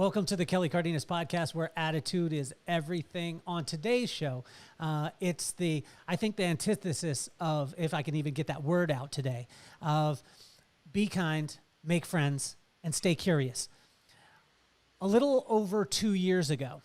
Welcome to the Kelly Cardenas podcast, where attitude is everything. On today's show, it's I think the antithesis of, if I can even get that word out today, of be kind, make friends, and stay curious. A little over 2 years ago,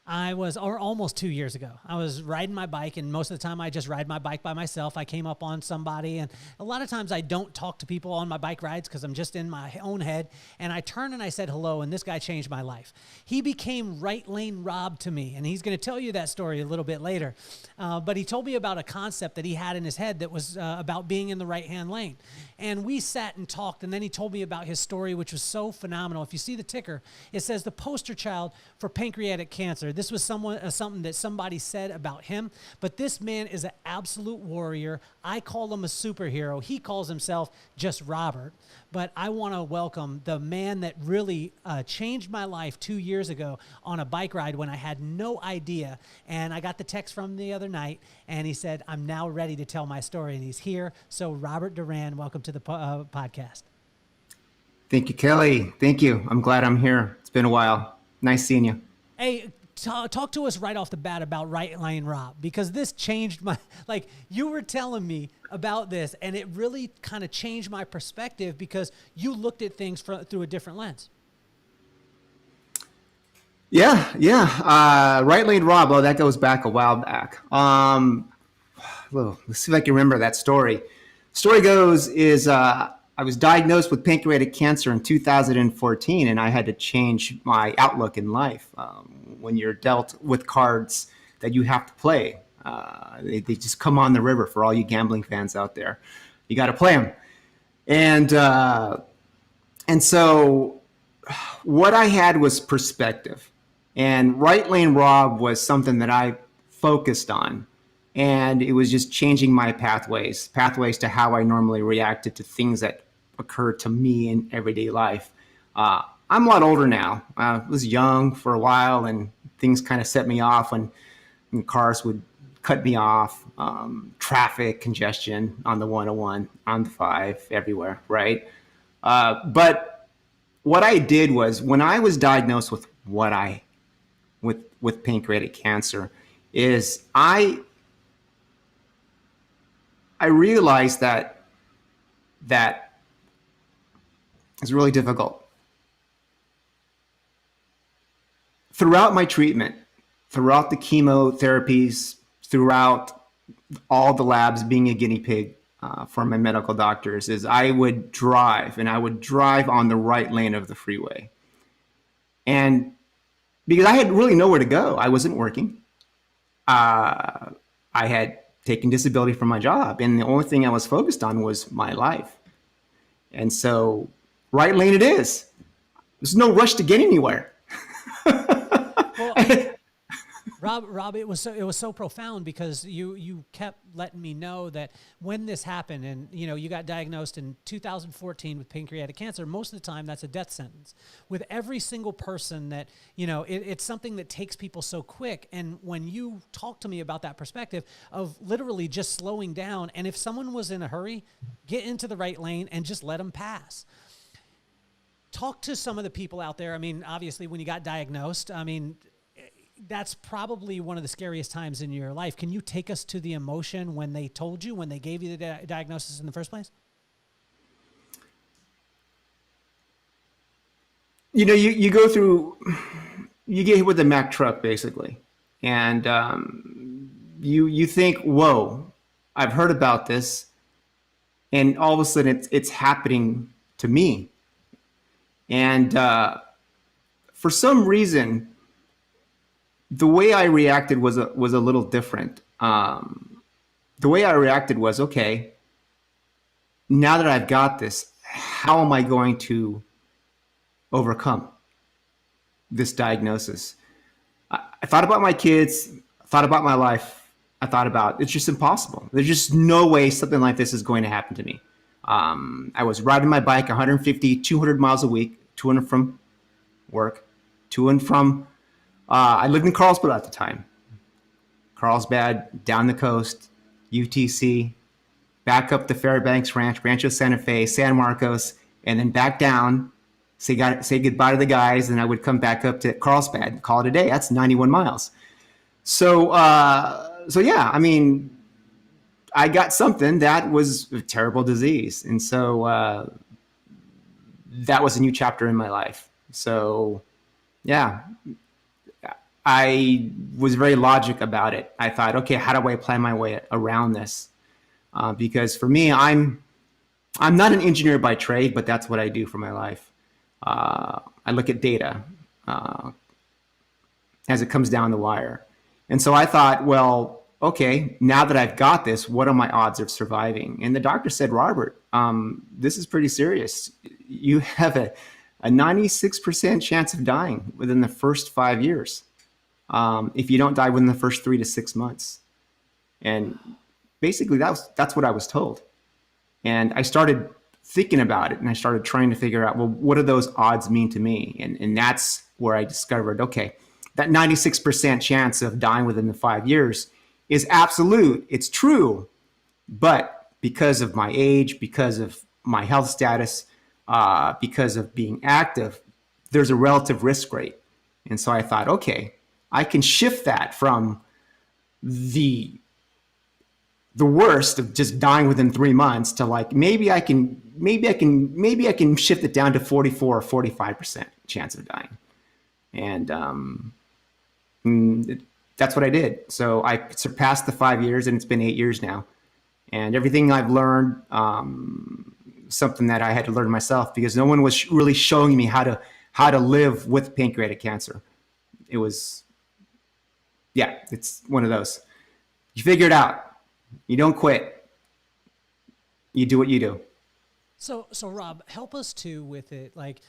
or almost 2 years ago, I was riding my bike, and most of the time I just ride my bike by myself. I came up on somebody, and a lot of times I don't talk to people on my bike rides because I'm just in my own head. And I turned and I said hello, and this guy changed my life. He became Right Lane Rob to me, and he's going to tell you that story a little bit later. But he told me about a concept that he had in his head that was about being in the right-hand lane. And we sat and talked, and then he told me about his story, which was so phenomenal. If you see the ticker, it says the poster child for pancreatic cancer. This was something that somebody said about him, but this man is an absolute warrior. I call him a superhero. He calls himself just Robert, but I want to welcome the man that really changed my life 2 years ago on a bike ride when I had no idea. And I got the text from him the other night, and he said, I'm now ready to tell my story, and he's here. So Robert Duran, welcome to the podcast. Thank you, Kelly. Thank you. I'm glad I'm here. It's been a while. Nice seeing you. Hey, talk to us right off the bat about Right Lane Rob, because this changed you were telling me about this, and it really kind of changed my perspective because you looked at things through a different lens. Yeah. Right Lane Rob. Oh, that goes back a while back. Let's see if I can remember that story. Story goes is I was diagnosed with pancreatic cancer in 2014, and I had to change my outlook in life. When you're dealt with cards that you have to play, they just come on the river for all you gambling fans out there. You got to play them. And so what I had was perspective. And Right Lane Rob was something that I focused on. And it was just changing my pathways to how I normally reacted to things that occur to me in everyday life. I'm a lot older now. I was young for a while, and things kind of set me off when cars would cut me off. Traffic congestion on the 101, on the 5, everywhere, right? But what I did was, when I was diagnosed with with pancreatic cancer, is I realized that is really difficult. Throughout my treatment, throughout the chemotherapies, throughout all the labs, being a guinea pig for my medical doctors, is I would drive on the right lane of the freeway. And because I had really nowhere to go, I wasn't working. I had taken disability from my job, and the only thing I was focused on was my life. And so right lane it is. There's no rush to get anywhere. Well, Rob, it was so profound because you kept letting me know that when this happened, and you got diagnosed in 2014 with pancreatic cancer, most of the time that's a death sentence. With every single person that it's something that takes people so quick. And when you talk to me about that perspective of literally just slowing down, and if someone was in a hurry, get into the right lane and just let them pass. Talk to some of the people out there. I mean, obviously, when you got diagnosed, that's probably one of the scariest times in your life. Can you take us to the emotion when they gave you the diagnosis in the first place? You go through, you get hit with a Mack truck basically. And you think, whoa, I've heard about this. And all of a sudden it's happening to me. And for some reason, the way I reacted was a little different. The way I reacted was, okay, now that I've got this, how am I going to overcome this diagnosis? I thought about my kids, I thought about my life. I thought about, it's just impossible. There's just no way something like this is going to happen to me. I was riding my bike 150, 200 miles a week, to and from work, to and from, I lived in Carlsbad at the time. Carlsbad, down the coast, UTC, back up to Fairbanks Ranch, Rancho Santa Fe, San Marcos, and then back down say goodbye to the guys, and I would come back up to Carlsbad, call it a day. That's 91 miles. So, so yeah, I mean, I got something that was a terrible disease. And so that was a new chapter in my life. So yeah, I was very logic about it. I thought, okay, how do I plan my way around this? Because for me, I'm not an engineer by trade, but that's what I do for my life. I look at data as it comes down the wire. And so I thought, well, okay, now that I've got this, what are my odds of surviving? And the doctor said, Robert, this is pretty serious. You have a 96% chance of dying within the first 5 years if you don't die within the first 3 to 6 months. And basically, that's what I was told. And I started thinking about it, and I started trying to figure out, well, what do those odds mean to me? And that's where I discovered, okay, that 96% chance of dying within the 5 years is absolute. It's true. But because of my age, because of my health status, because of being active, there's a relative risk rate. And so I thought, okay, I can shift that from the worst of just dying within 3 months to like, maybe I can shift it down to 44 or 45% chance of dying. And that's what I did. So I surpassed the 5 years, and it's been 8 years now. And everything I've learned, something that I had to learn myself, because no one was really showing me how to live with pancreatic cancer. It was, yeah, it's one of those. You figure it out. You don't quit. You do what you do. So Rob, help us too with it. Like,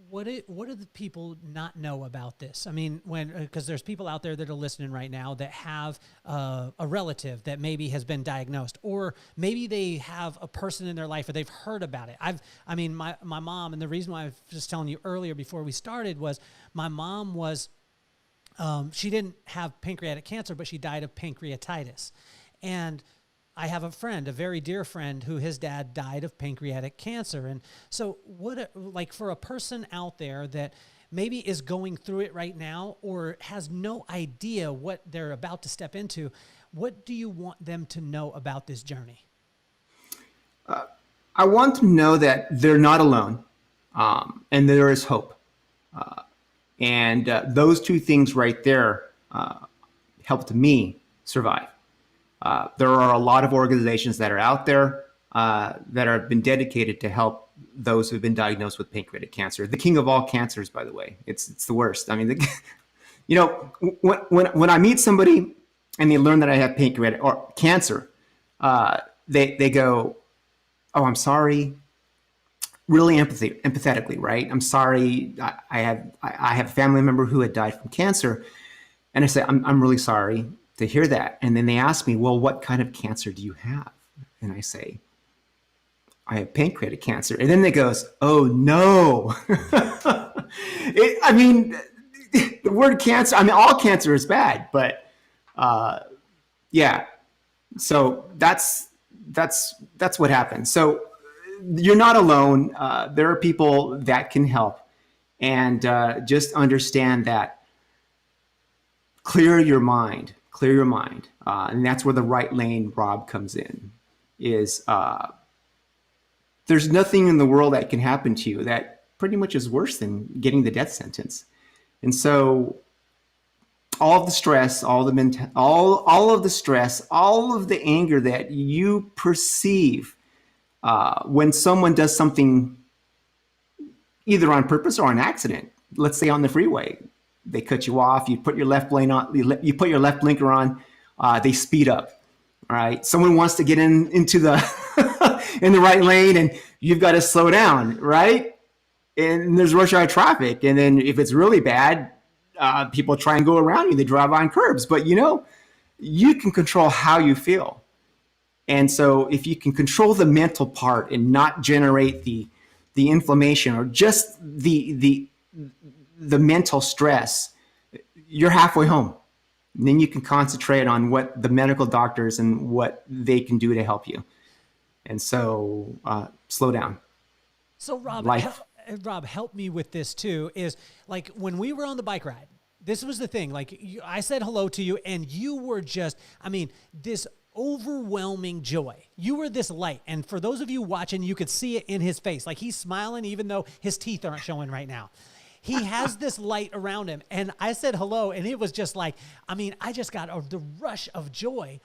what do the people not know about this? I mean, because there's people out there that are listening right now that have a relative that maybe has been diagnosed, or maybe they have a person in their life or they've heard about it. My mom, and the reason why I was just telling you earlier before we started was my mom was, she didn't have pancreatic cancer, but she died of pancreatitis. And I have a friend, a very dear friend, who his dad died of pancreatic cancer. And so like for a person out there that maybe is going through it right now or has no idea what they're about to step into, what do you want them to know about this journey? I want them to know that they're not alone, and there is hope. And those two things right there helped me survive. There are a lot of organizations that are out there that have been dedicated to help those who've been diagnosed with pancreatic cancer. The king of all cancers, by the way. It's the worst. I mean, when I meet somebody and they learn that I have pancreatic or cancer, they go, "Oh, I'm sorry." Really empathetically, right? I'm sorry. I have a family member who had died from cancer, and I say, "I'm really sorry to hear that." And then they ask me, "Well, what kind of cancer do you have?" And I say, "I have pancreatic cancer." And then they goes, "Oh no." The word cancer, I mean, all cancer is bad, but yeah. So that's what happens. So you're not alone. There are people that can help, and just understand that. Clear your mind, and that's where the right lane Rob comes in. Is there's nothing in the world that can happen to you that pretty much is worse than getting the death sentence. And so all of the stress, all of the stress, all of the anger that you perceive when someone does something either on purpose or an accident, let's say on the freeway, they cut you off, you put your left lane on, you put your left blinker on, they speed up. All right. Someone wants to get into the in the right lane, and you've got to slow down, right? And there's rush hour traffic. And then if it's really bad, people try and go around you. They drive on curbs. But you can control how you feel. And so if you can control the mental part and not generate the inflammation or just the mental stress, you're halfway home. And then you can concentrate on what the medical doctors and what they can do to help you. And so slow down. So Rob, Rob, help me with this too, is like when we were on the bike ride, this was the thing. Like I said hello to you and you were just, I mean, this overwhelming joy. You were this light. And for those of you watching, you could see it in his face. Like he's smiling, even though his teeth aren't showing right now. He has this light around him. And I said hello, and it was just like, I mean, I just got the rush of joy.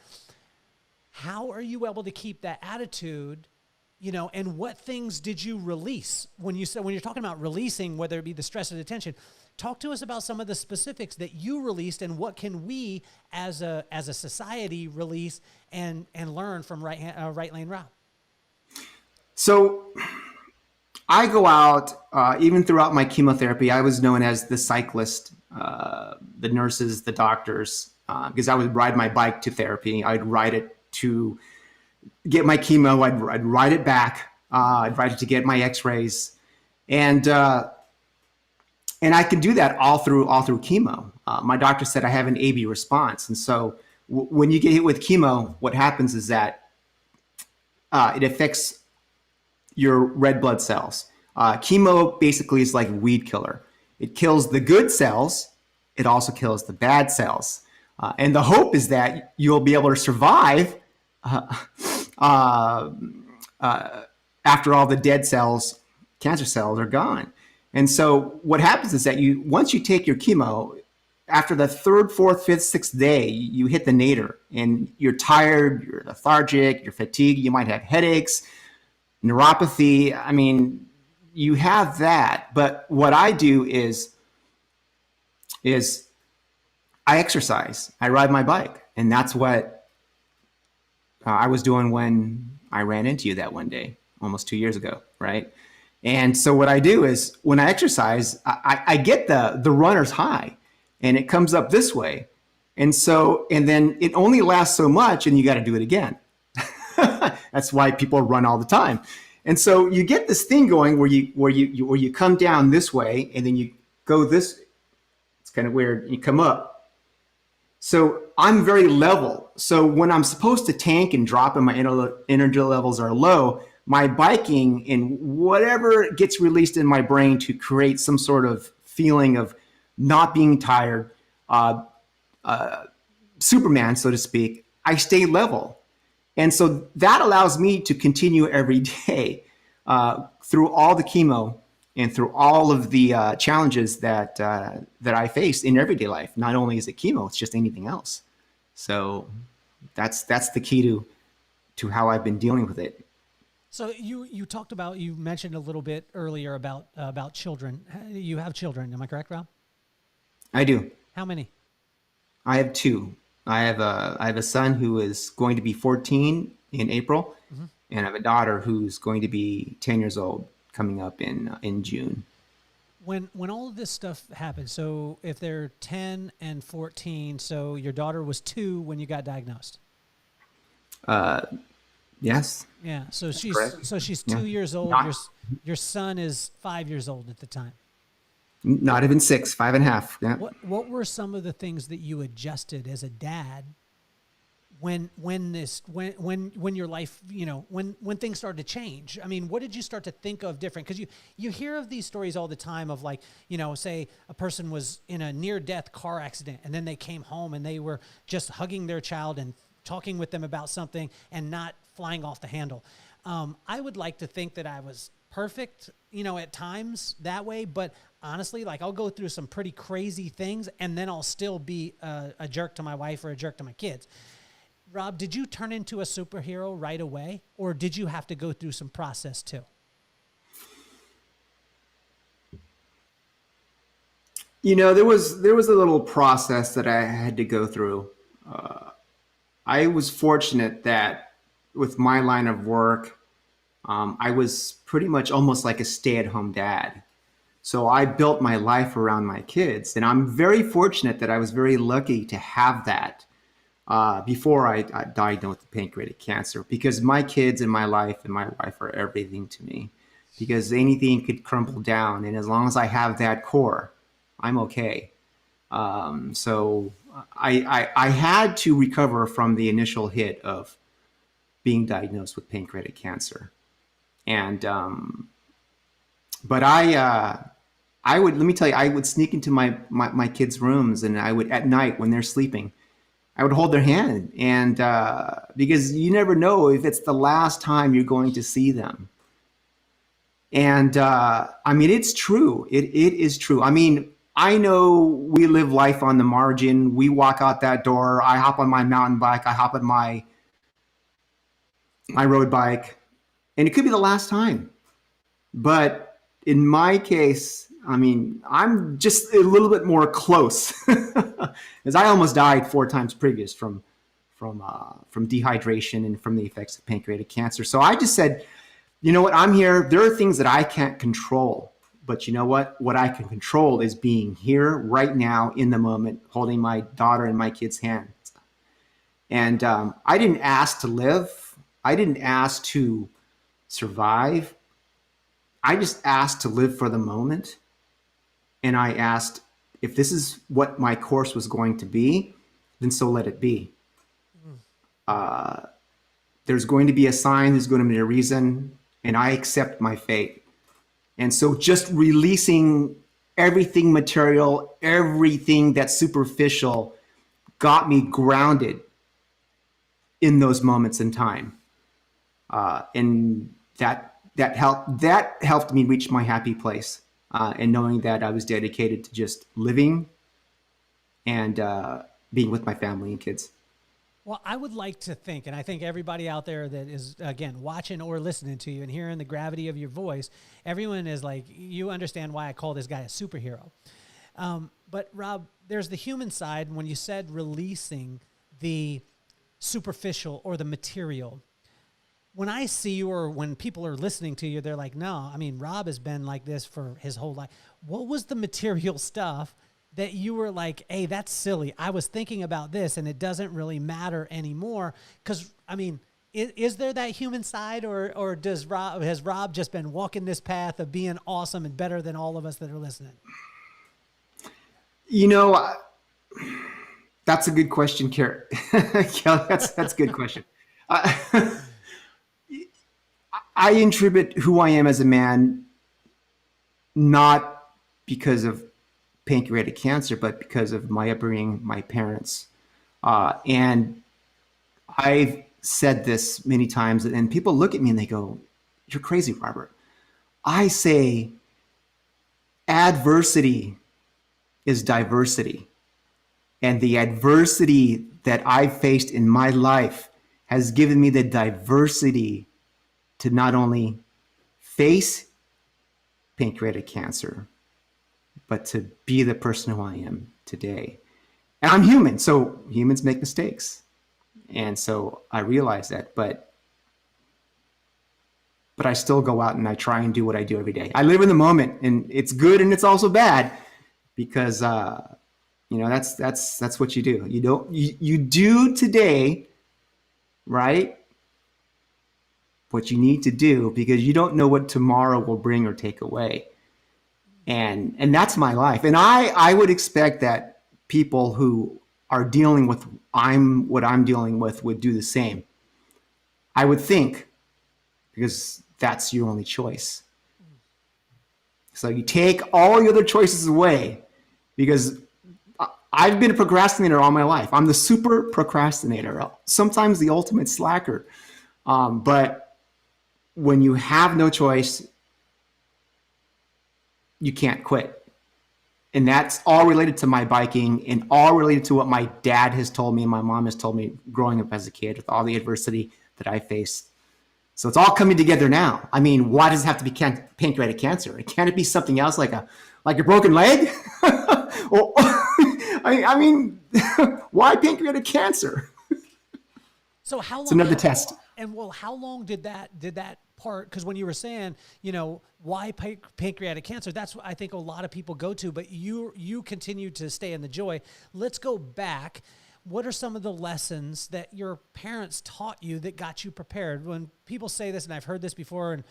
How are you able to keep that attitude? You know, and what things did you release when you're talking about releasing, whether it be the stress or the tension? Talk to us about some of the specifics that you released and what can we as a society release and learn from Right Lane Rob. So I go out, even throughout my chemotherapy, I was known as the cyclist, the nurses, the doctors, because I would ride my bike to therapy. I'd ride it to get my chemo. I'd ride it back. I'd ride it to get my x-rays. And I could do that all through chemo. My doctor said I have an AB response. And so when you get hit with chemo, what happens is that it affects your red blood cells. Chemo basically is like a weed killer. It kills the good cells. It also kills the bad cells. And the hope is that you'll be able to survive after all the dead cells, cancer cells, are gone. And so what happens is that once you take your chemo, after the third, fourth, fifth, sixth day, you hit the nadir and you're tired, you're lethargic, you're fatigued, you might have headaches, neuropathy. I mean, you have that. But what I do is I exercise, I ride my bike. And that's what I was doing when I ran into you that one day, almost 2 years ago, right? And so what I do is when I exercise, I get the runner's high and it comes up this way. And then it only lasts so much and you got to do it again. That's why people run all the time. And so you get this thing going where you come down this way and then you go this, it's kind of weird. You come up. So I'm very level. So when I'm supposed to tank and drop and my energy levels are low, my biking and whatever gets released in my brain to create some sort of feeling of not being tired, Superman, so to speak, I stay level. And so that allows me to continue every day through all the chemo and through all of the challenges that I face in everyday life. Not only is it chemo, it's just anything else. So that's the key to how I've been dealing with it. So you talked about, you mentioned a little bit earlier about children. You have children, am I correct, Rob? I do. How many? I have two. I have a son who is going to be 14 in April, mm-hmm. and I have a daughter who's going to be 10 years old coming up in June. When all of this stuff happened, so if they're 10 and 14, so your daughter was 2 when you got diagnosed. Yes. Yeah. So she's correct. 2 years old. Your son is 5 years old at the time. Not even 6, 5.5. Yeah. What were some of the things that you adjusted as a dad when your life, you know, when things started to change? I mean, what did you start to think of different? Because you hear of these stories all the time of, like, you know, say a person was in a near-death car accident and then they came home and they were just hugging their child and talking with them about something and not flying off the handle. I would like to think that I was perfect, you know, at times that way, but honestly, like, I'll go through some pretty crazy things and then I'll still be a jerk to my wife or a jerk to my kids. Rob, did you turn into a superhero right away, or did you have to go through some process too? You know, there was a little process that I had to go through. I was fortunate that with my line of work, I was pretty much almost like a stay-at-home dad. So I built my life around my kids, and I'm very fortunate that I was very lucky to have that before I diagnosed with pancreatic cancer, because my kids and my life and my wife are everything to me, because anything could crumble down. And as long as I have that core, I'm okay. So I had to recover from the initial hit of being diagnosed with pancreatic cancer. And But I would, let me tell you, I would sneak into my kids' rooms, and I would, at night when they're sleeping, I would hold their hand, and because you never know if it's the last time you're going to see them. And I mean, it's true. It is true. I mean, I know we live life on the margin. We walk out that door. I hop on my mountain bike. I hop on my road bike, and it could be the last time. But in my case, I mean, I'm just a little bit more close, because I almost died 4 times previous from dehydration and from the effects of pancreatic cancer. So I just said, you know what, I'm here. There are things that I can't control, but you know what? What I can control is being here right now in the moment, holding my daughter and my kid's hand. And I didn't ask to live. I didn't ask to survive. I just asked to live for the moment. And I asked, if this is what my course was going to be, then so let it be. There's going to be a sign, there's going to be a reason, and I accept my fate. And so just releasing everything material, everything that's superficial, got me grounded in those moments in time. And that helped me reach my happy place, and knowing that I was dedicated to just living and being with my family and kids. Well, I would like to think, and I think everybody out there that is, again, watching or listening to you and hearing the gravity of your voice, everyone is like, you understand why I call this guy a superhero. But Rob, there's the human side. When you said releasing the superficial or the material, when I see you or when people are listening to you, they're like, no, I mean, Rob has been like this for his whole life. What was the material stuff that you were like, hey, that's silly. I was thinking about this and it doesn't really matter anymore? Because, I mean, is there that human side, or has Rob just been walking this path of being awesome and better than all of us that are listening? You know, that's a good question, Kelly. That's a good question. I attribute who I am as a man not because of pancreatic cancer, but because of my upbringing, my parents. And I've said this many times, and people look at me and they go, "You're crazy, Robert." I say, adversity is diversity. And the adversity that I've faced in my life has given me the diversity to not only face pancreatic cancer, but to be the person who I am today. And I'm human, so humans make mistakes. And so I realize that, but I still go out and I try and do what I do every day. I live in the moment, and it's good and it's also bad, because you know, that's what you do. You do today, right, what you need to do, because you don't know what tomorrow will bring or take away. And that's my life. And I would expect that people who are dealing with what I'm dealing with would do the same. I would think, because that's your only choice. So you take all your other choices away, because I've been a procrastinator all my life. I'm the super procrastinator, sometimes the ultimate slacker. But when you have no choice, you can't quit. And that's all related to my biking, and all related to what my dad has told me and my mom has told me growing up as a kid, with all the adversity that I faced. So it's all coming together now. I mean, why does it have to be pancreatic cancer? Can't it be something else, like a broken leg? Or, I mean, why pancreatic cancer? So how long? It's another test. And well, how long did that part? Because when you were saying, you know, why pancreatic cancer, that's what I think a lot of people go to. But you continue to stay in the joy. Let's go back. What are some of the lessons that your parents taught you that got you prepared? When people say this, and I've heard this before, and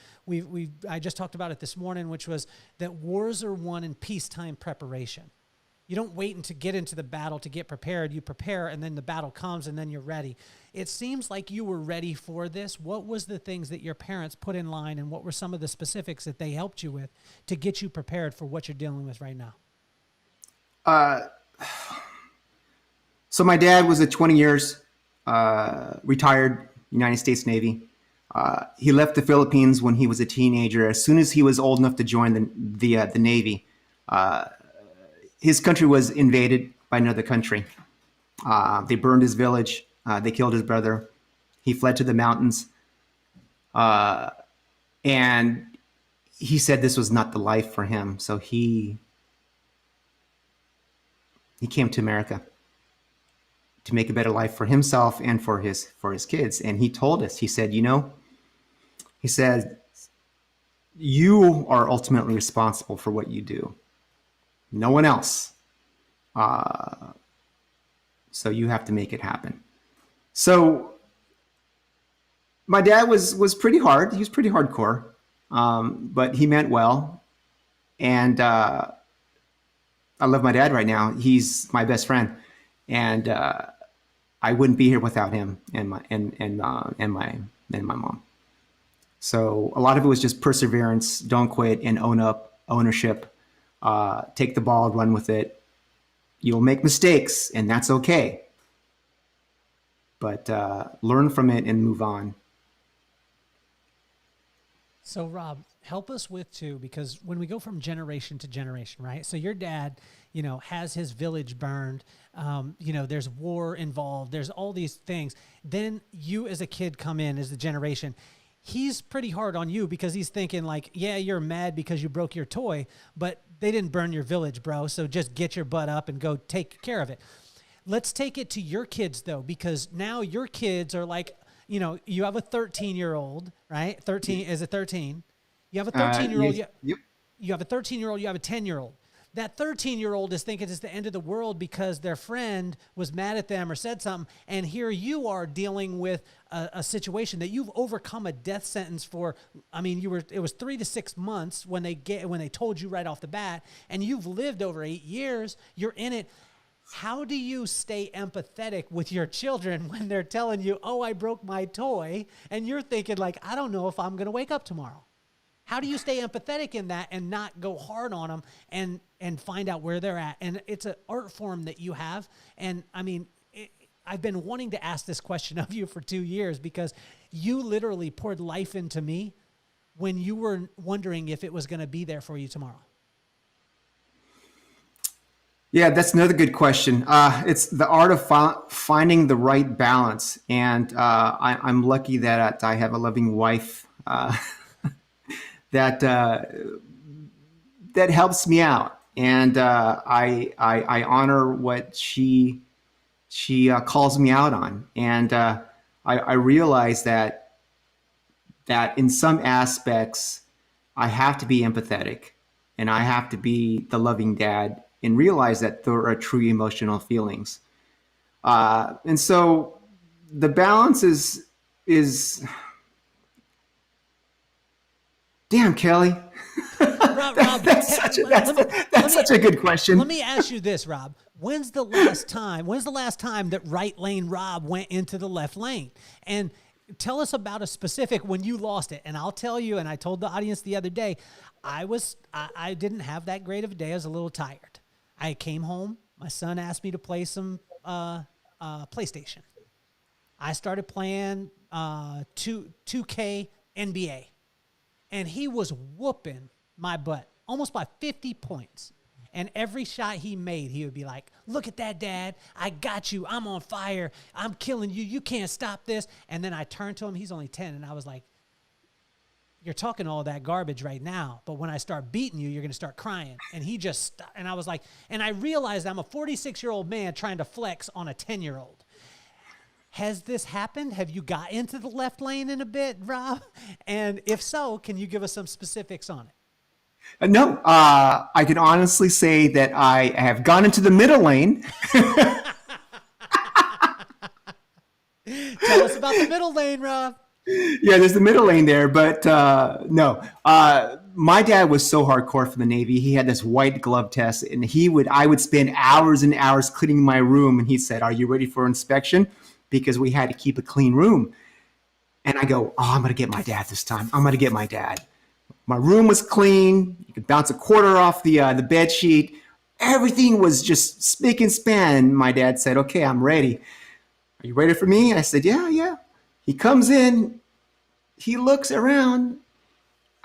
I just talked about it this morning, which was that wars are won in peacetime preparation. You don't wait to get into the battle to get prepared. You prepare, and then the battle comes, and then you're ready. It seems like you were ready for this. What was the things that your parents put in line, and what were some of the specifics that they helped you with to get you prepared for what you're dealing with right now? So my dad was a 20 years retired United States Navy. He left the Philippines when he was a teenager. As soon as he was old enough to join the Navy, his country was invaded by another country. They burned his village. They killed his brother. He fled to the mountains. And he said this was not the life for him. So he came to America to make a better life for himself and for his kids. And he told us, he said, he said, you are ultimately responsible for what you do. No one else. So you have to make it happen. So my dad was pretty hard. He was pretty hardcore, but he meant well. And I love my dad right now. He's my best friend, and I wouldn't be here without him and my mom. So a lot of it was just perseverance. Don't quit and own up, ownership. Take the ball, run with it. You'll make mistakes, and that's okay. But learn from it and move on. So Rob, help us with too, because when we go from generation to generation, right? So your dad, has his village burned. There's war involved. There's all these things. Then you as a kid come in as the generation. He's pretty hard on you because he's thinking like, yeah, you're mad because you broke your toy, but they didn't burn your village, bro. So just get your butt up and go take care of it. Let's take it to your kids though, because now your kids are like, you have a 13-year-old, right? 13 is a 13. You have a 13-year-old. Yep. You have a 13-year-old. You have a 10-year-old. That 13-year-old is thinking it's the end of the world because their friend was mad at them or said something. And here you are dealing with a situation that you've overcome a death sentence for. I mean, it was 3 to 6 months when they told you right off the bat, and you've lived over 8 years. You're in it. How do you stay empathetic with your children when they're telling you, oh, I broke my toy, and you're thinking like, I don't know if I'm going to wake up tomorrow? How do you stay empathetic in that and not go hard on them and find out where they're at? And it's an art form that you have. And I mean, I've been wanting to ask this question of you for 2 years because you literally poured life into me when you were wondering if it was going to be there for you tomorrow. Yeah, that's another good question. It's the art of finding the right balance. And I'm lucky that I have a loving wife that helps me out. And I honor what she calls me out on. And I realize that in some aspects, I have to be empathetic and I have to be the loving dad and realize that there are true emotional feelings. And so the balance is damn, Kelly. Rob, that's such a good question. Let me ask you this, Rob. When's the last time that right lane Rob went into the left lane? And tell us about a specific when you lost it. And I'll tell you, and I told the audience the other day, I didn't have that great of a day. I was a little tired. I came home. My son asked me to play some PlayStation. I started playing 2K NBA. And he was whooping my butt almost by 50 points. And every shot he made, he would be like, look at that, Dad. I got you. I'm on fire. I'm killing you. You can't stop this. And then I turned to him. He's only 10. And I was like, you're talking all that garbage right now. But when I start beating you, you're going to start crying. And he just stopped. And I was like, and I realized I'm a 46-year-old man trying to flex on a 10-year-old. Has this happened? Have you got into the left lane in a bit, Rob? And if so, can you give us some specifics on it? No, I can honestly say that I have gone into the middle lane. Tell us about the middle lane, Rob. Yeah, there's the middle lane there, but no. My dad was so hardcore for the Navy. He had this white glove test, and I would spend hours and hours cleaning my room, and he said, "Are you ready for inspection?" Because we had to keep a clean room. And I go, "Oh, I'm gonna get my dad this time. I'm gonna get my dad." My room was clean. You could bounce a quarter off the bed sheet. Everything was just spick and span. My dad said, "Okay, I'm ready. Are you ready for me?" I said, "Yeah, yeah." He comes in. He looks around.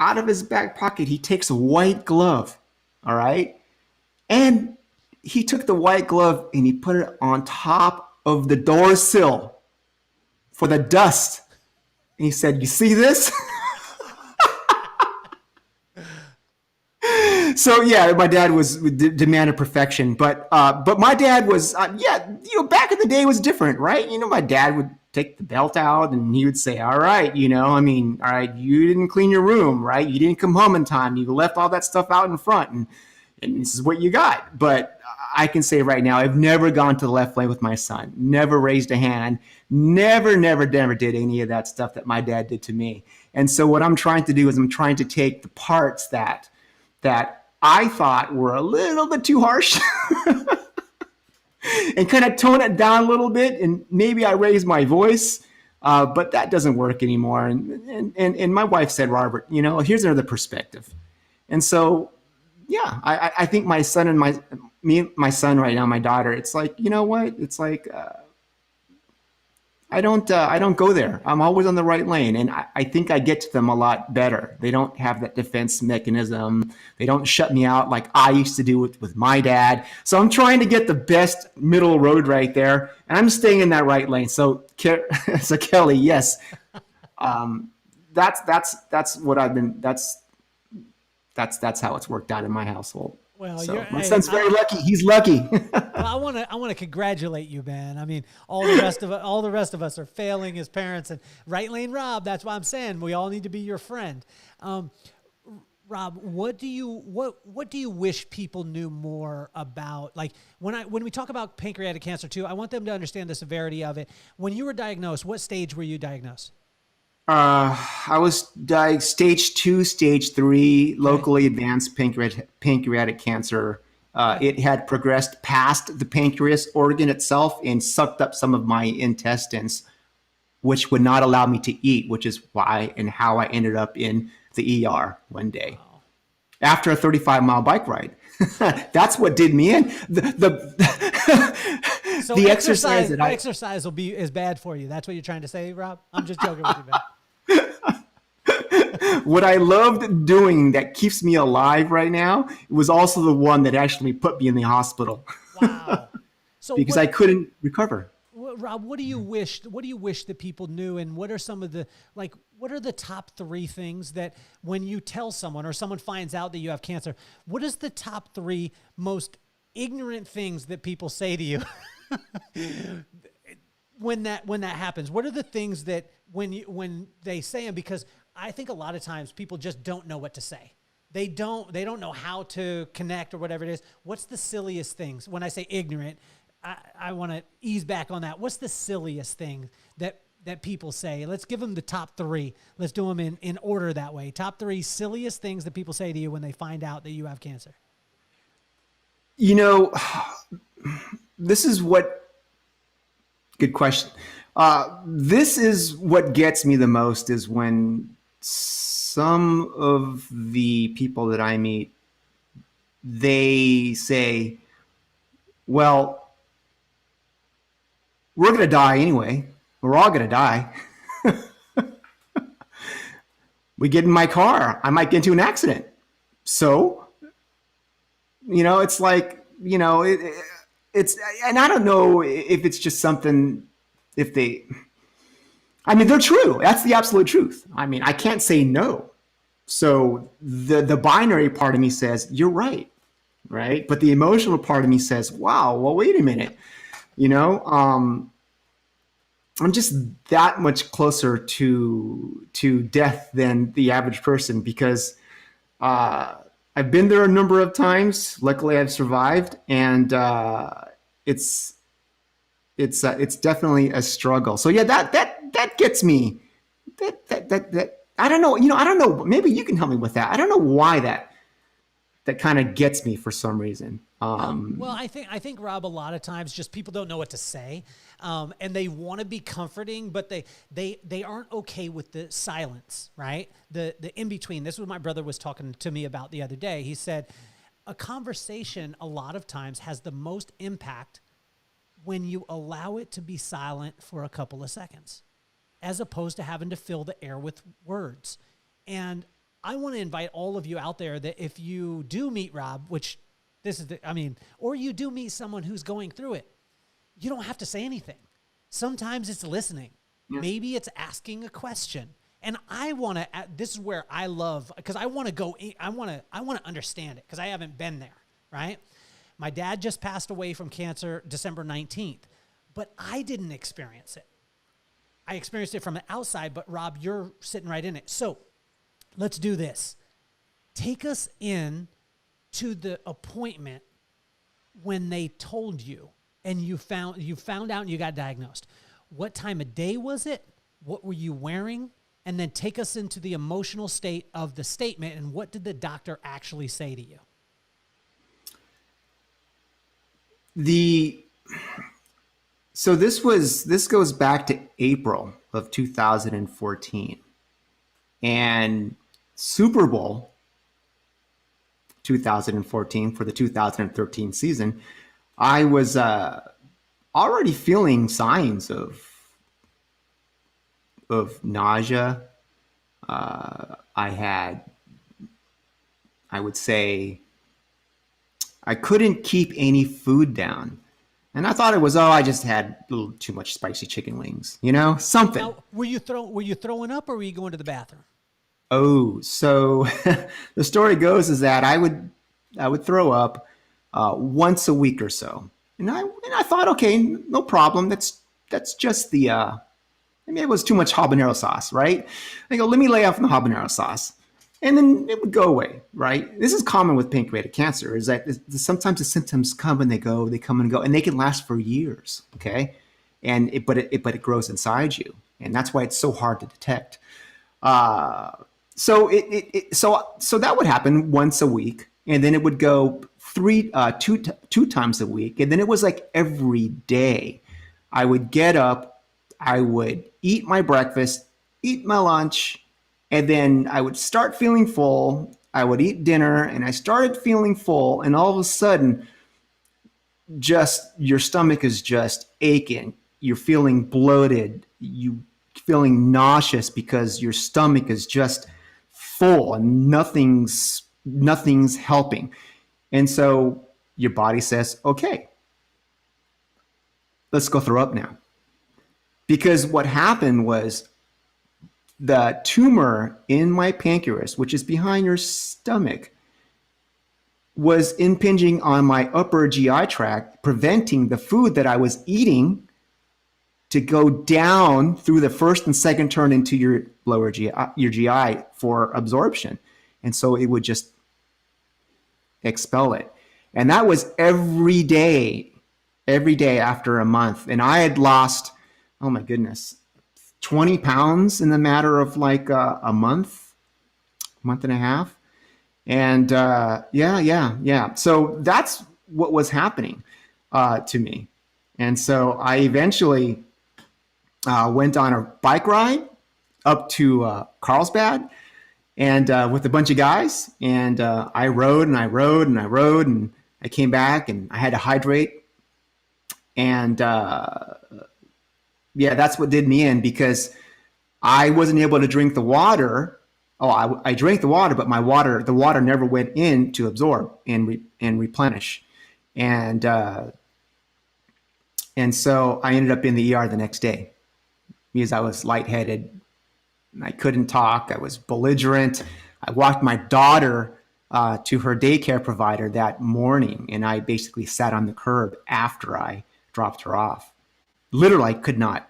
Out of his back pocket, he takes a white glove. All right, and he took the white glove and he put it on top of the door sill for the dust. And he said, "You see this?" So yeah, my dad was demanded perfection, but my dad was yeah, back in the day was different, right? My dad would take the belt out and he would say, "All right, I mean, all right, you didn't clean your room, right? You didn't come home in time. You left all that stuff out in front, and this is what you got." But I can say right now, I've never gone to the left lane with my son. Never raised a hand. Never did any of that stuff that my dad did to me. And so what I'm trying to do is I'm trying to take the parts that I thought were a little bit too harsh and kind of tone it down a little bit. And maybe I raise my voice, but that doesn't work anymore. And my wife said, "Robert, here's another perspective." And so, yeah, I think my son and my son right now, my daughter, it's like, you know what? It's like, I don't go there. I'm always on the right lane, and I think I get to them a lot better. They don't have that defense mechanism. They don't shut me out like I used to do with my dad. So I'm trying to get the best middle road right there, and I'm staying in that right lane. So, so Kelly, yes, that's what I've been. That's how it's worked out in my household. Well, So my son's very lucky. He's lucky. well, I want to congratulate you, man. I mean, all the rest of us are failing as parents, and right lane Rob. That's why I'm saying we all need to be your friend. Rob, what do you wish people knew more about? Like when we talk about pancreatic cancer too, I want them to understand the severity of it. When you were diagnosed, what stage were you diagnosed? I was stage 2, stage 3, locally advanced pancreatic cancer. It had progressed past the pancreas organ itself and sucked up some of my intestines, which would not allow me to eat, which is why and how I ended up in the ER one day after a 35-mile bike ride. That's what did me in. So The exercise exercise will be is bad for you. That's what you're trying to say, Rob? I'm just joking with you, man. What I loved doing that keeps me alive right now was also the one that actually put me in the hospital. Wow. So because I couldn't recover. Rob, what do you wish that people knew, and what are some of the, what are the top 3 things that when you tell someone or someone finds out that you have cancer, what is the top 3 most ignorant things that people say to you when that happens? What are the things that when they say them? Because I think a lot of times people just don't know what to say. They don't know how to connect or whatever it is. What's the silliest things? When I say ignorant, I want to ease back on that. What's the silliest thing that people say? Let's give them the top 3. Let's do them in order that way. Top 3 silliest things that people say to you when they find out that you have cancer. This is what, good question. This is what gets me the most is when some of the people that I meet, they say, "Well, we're going to die anyway. We're all going to die." We get in my car, I might get into an accident. So, it's like, it's, and I don't know if it's just something, they're true. That's the absolute truth. I can't say no. So the binary part of me says, you're right. Right. But the emotional part of me says, wow, well, wait a minute. I'm just that much closer to death than the average person because I've been there a number of times. Luckily, I've survived, and it's definitely a struggle. So yeah, that gets me that I don't know. I don't know. Maybe you can help me with that. I don't know why that kind of gets me for some reason. Well, I think Rob, a lot of times just people don't know what to say, and they want to be comforting, but they aren't okay with the silence, right? The in between. This is what my brother was talking to me about the other day. He said a conversation a lot of times has the most impact when you allow it to be silent for a couple of seconds, as opposed to having to fill the air with words. And I want to invite all of you out there that if you do meet Rob, which or you do meet someone who's going through it, you don't have to say anything. Sometimes it's listening. Yeah. Maybe it's asking a question. And this is where I love, because I want to understand it, because I haven't been there, right? My dad just passed away from cancer December 19th, but I didn't experience it. I experienced it from the outside, but Rob, you're sitting right in it. So let's do this. Take us in to the appointment when they told you and you found out and you got diagnosed. What time of day was it? What were you wearing? And then take us into the emotional state of the statement, and what did the doctor actually say to you? So this goes back to April of 2014, and Super Bowl 2014 for the 2013 season, I was already feeling signs of nausea. I would say I couldn't keep any food down. And I thought it was, I just had a little too much spicy chicken wings, something. Now, were you throwing up, or were you going to the bathroom? Oh, so the story goes is that I would throw up once a week or so. And I thought, okay, no problem. That's just maybe it was too much habanero sauce, right? I go, let me lay off the habanero sauce. And then it would go away, right? This is common with pancreatic cancer, is that sometimes the symptoms come and they come and go, and they can last for years, okay? But it grows inside you, and that's why it's so hard to detect. So that would happen once a week, and then it would go two times a week, and then it was like every day. I would get up, I would eat my breakfast, eat my lunch, and then I would start feeling full. I would eat dinner, and I started feeling full, and all of a sudden, just your stomach is just aching. You're feeling bloated. You feeling nauseous because your stomach is just full and nothing's helping. And so your body says, okay, let's go throw up now. Because what happened was the tumor in my pancreas, which is behind your stomach, was impinging on my upper GI tract, preventing the food that I was eating to go down through the first and second turn into your lower GI, your GI for absorption. And so it would just expel it. And that was every day after a month. And I had lost, oh my goodness, 20 pounds in the matter of like a month and a half. And yeah. So that's what was happening to me. And so I eventually went on a bike ride up to Carlsbad and with a bunch of guys. And I rode and I rode and I rode, and I came back and I had to hydrate. And that's what did me in, because I wasn't able to drink the water. I drank the water, but the water never went in to absorb and replenish. And so I ended up in the ER the next day because I was lightheaded. I couldn't talk. I was belligerent. I walked my daughter to her daycare provider that morning, and I basically sat on the curb after I dropped her off. Literally, I could not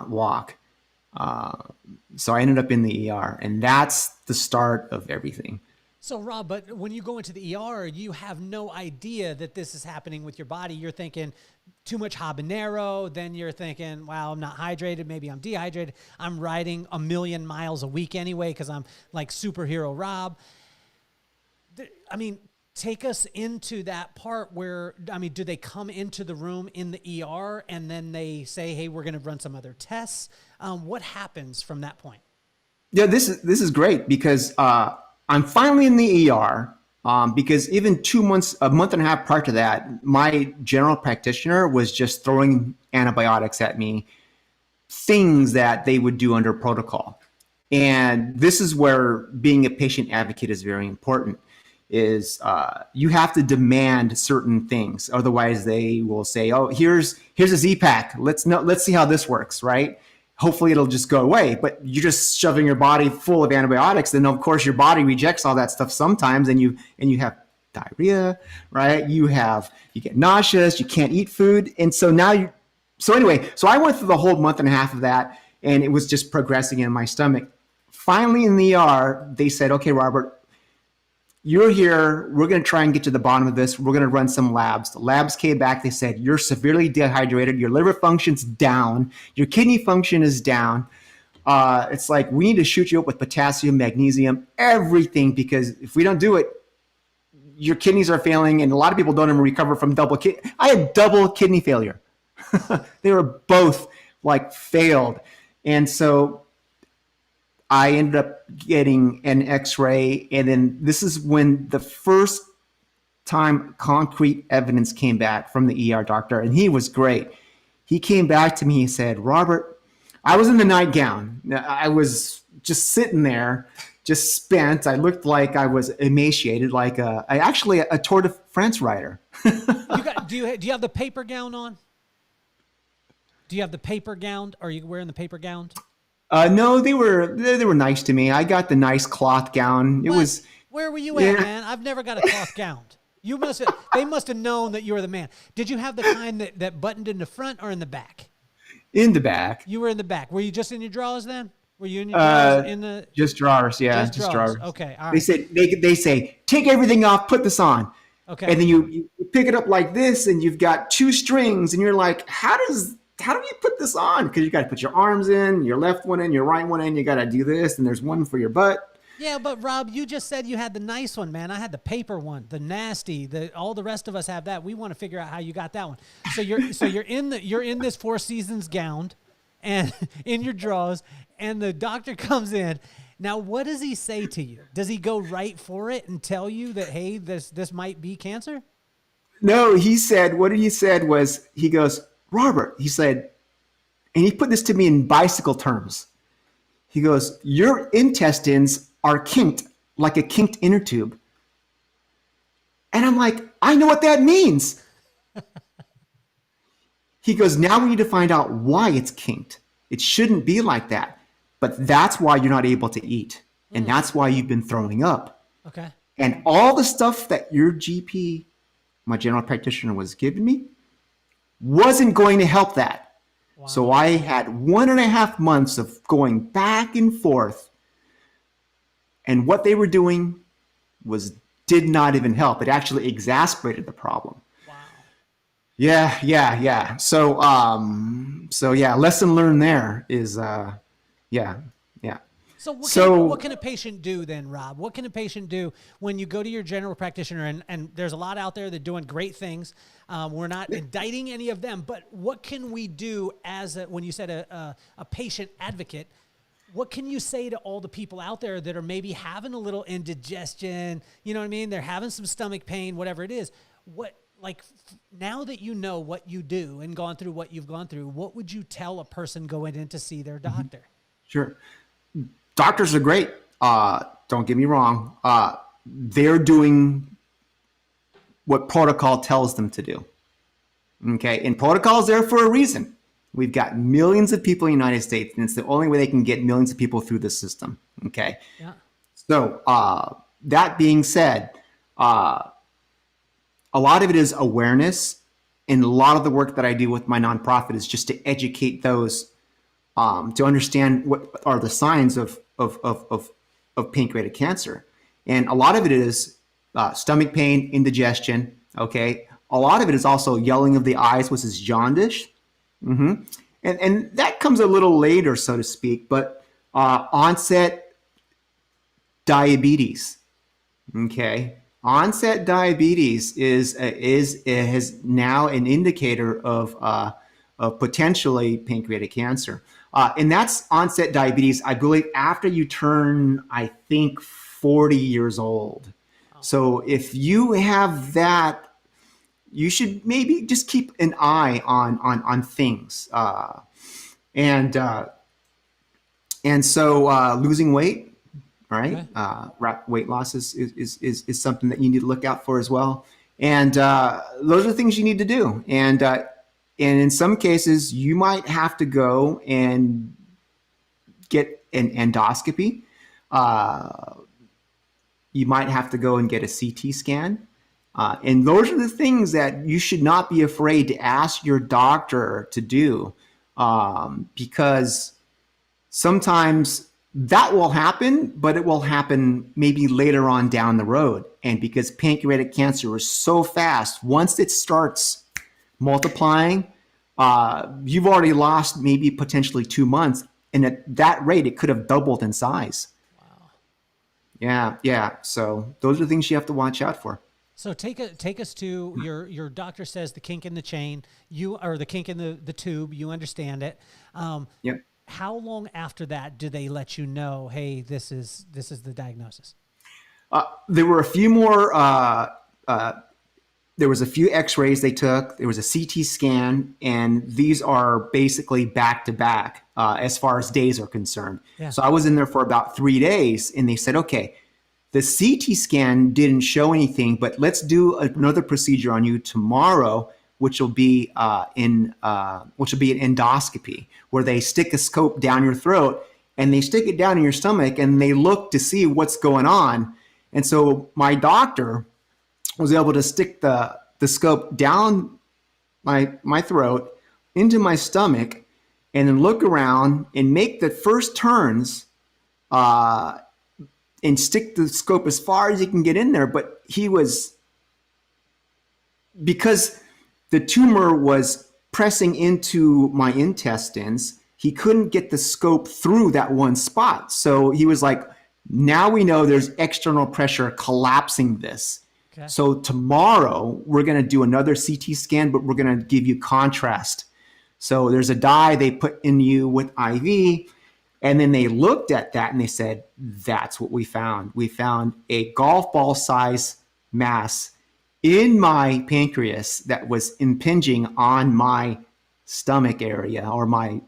walk. So I ended up in the ER, and that's the start of everything. So Rob, but when you go into the ER, you have no idea that this is happening with your body. You're thinking, too much habanero, then you're thinking, wow, I'm not hydrated. Maybe I'm dehydrated. I'm riding 1,000,000 miles a week anyway because I'm like superhero Rob. I mean, take us into that part where, I mean, do they come into the room in the ER and then they say, hey, we're going to run some other tests? What happens from that point? Yeah, this is great because I'm finally in the ER. Because even 2 months, a month and a half prior to that, my general practitioner was just throwing antibiotics at me, things that they would do under protocol. And this is where being a patient advocate is very important. Is you have to demand certain things, otherwise they will say, "Oh, here's a Z-Pak. Let's see how this works." Right? Hopefully it'll just go away. But you're just shoving your body full of antibiotics, then of course your body rejects all that stuff sometimes, and you have diarrhea, right? You get nauseous, you can't eat food, and so now so I went through the whole month and a half of that, and it was just progressing in my stomach. Finally in the ER, they said, "Okay, Robert, you're here. We're going to try and get to the bottom of this. We're going to run some labs." The labs came back. They said, "You're severely dehydrated. Your liver function's down. Your kidney function is down. It's like we need to shoot you up with potassium, magnesium, everything, because if we don't do it, your kidneys are failing." And a lot of people don't even recover from double kidney. I had double kidney failure. They were both like failed. And so I ended up getting an X-ray, and then this is when the first time concrete evidence came back from the ER doctor, and he was great. He came back to me, he said, "Robert," I was in the nightgown. I was just sitting there, just spent. I looked like I was emaciated, like actually a Tour de France rider. Do you have the paper gown on? Do you have the paper gown? Are you wearing the paper gown? No, they were nice to me. I got the nice cloth gown. It was. Where were you at, man? I've never got a cloth gown. They must have known that you were the man. Did you have the kind that buttoned in the front or in the back? In the back. You were in the back. Were you just in your drawers then? Were you in your drawers in the? Just drawers, yeah, just drawers. Okay, all right. They say take everything off, put this on. Okay. And then you pick it up like this, and you've got 2 strings, and you're like, how do you put this on? Because you got to put your arms in, your left one in, your right one in. You got to do this, and there's one for your butt. Yeah, but Rob, you just said you had the nice one, man. I had the paper one, the nasty. All the rest of us have that. We want to figure out how you got that one. So you're in this Four Seasons gown, and in your drawers, and the doctor comes in. Now, what does he say to you? Does he go right for it and tell you that, hey, this might be cancer? No, what he said was, he goes, "Robert," he said, and he put this to me in bicycle terms. He goes, "Your intestines are kinked like a kinked inner tube." And I'm like, I know what that means. He goes, "Now we need to find out why it's kinked. It shouldn't be like that. But that's why you're not able to eat. And that's why you've been throwing up." Okay. And all the stuff that your GP, my general practitioner, was giving me wasn't going to help that. Wow. So I had 1.5 months of going back and forth. And what they were doing did not even help. It actually exacerbated the problem. Wow. Yeah. So yeah, lesson learned there is, yeah. So what can a patient do then, Rob? What can a patient do when you go to your general practitioner, and there's a lot out there that are doing great things. We're not indicting any of them, but what can we do when you said a patient advocate, what can you say to all the people out there that are maybe having a little indigestion, you know what I mean? They're having some stomach pain, whatever it is. Now that you know what you do and gone through what you've gone through, what would you tell a person going in to see their doctor? Sure. Doctors are great. Don't get me wrong. They're doing what protocol tells them to do. Okay. And protocol is there for a reason. We've got millions of people in the United States, and it's the only way they can get millions of people through the system. Okay. Yeah. So that being said, a lot of it is awareness, and a lot of the work that I do with my nonprofit is just to educate those to understand what are the signs of pancreatic cancer. And a lot of it is stomach pain, indigestion, okay, a lot of it is also yellowing of the eyes, which is jaundice. And that comes a little later, so to speak, but onset diabetes. Okay. Onset diabetes is now an indicator of potentially pancreatic cancer. And that's onset diabetes, I believe, after you turn, I think, 40 years old. So if you have that, you should maybe just keep an eye on things. And so losing weight, right? Okay. Weight loss is something that you need to look out for as well. And those are the things you need to do. And in some cases, you might have to go and get an endoscopy. You might have to go and get a CT scan. And those are the things that you should not be afraid to ask your doctor to do, because sometimes that will happen, but it will happen maybe later on down the road. And because pancreatic cancer is so fast, once it starts multiplying, you've already lost maybe potentially 2 months. And at that rate, it could have doubled in size. Wow. Yeah. So those are the things you have to watch out for. So take us to your doctor says the kink in the chain, or the kink in the tube, you understand it. Yep. How long after that do they let you know, hey, this is the diagnosis? There were a few more. There was a few X-rays they took. There was a CT scan, and these are basically back to back as far as days are concerned. Yeah. So I was in there for about 3 days, and they said, okay, the CT scan didn't show anything, but let's do another procedure on you tomorrow, which will be an endoscopy, where they stick a scope down your throat and they stick it down in your stomach and they look to see what's going on. And so my doctor was able to stick the scope down my throat into my stomach and then look around and make the first turns and stick the scope as far as he can get in there. But because the tumor was pressing into my intestines, he couldn't get the scope through that one spot. So he was like, now we know there's external pressure collapsing this. Okay. So tomorrow we're going to do another CT scan, but we're going to give you contrast. So there's a dye they put in you with IV. And then they looked at that and they said, that's what we found. We found a golf ball size mass in my pancreas that was impinging on my stomach area or my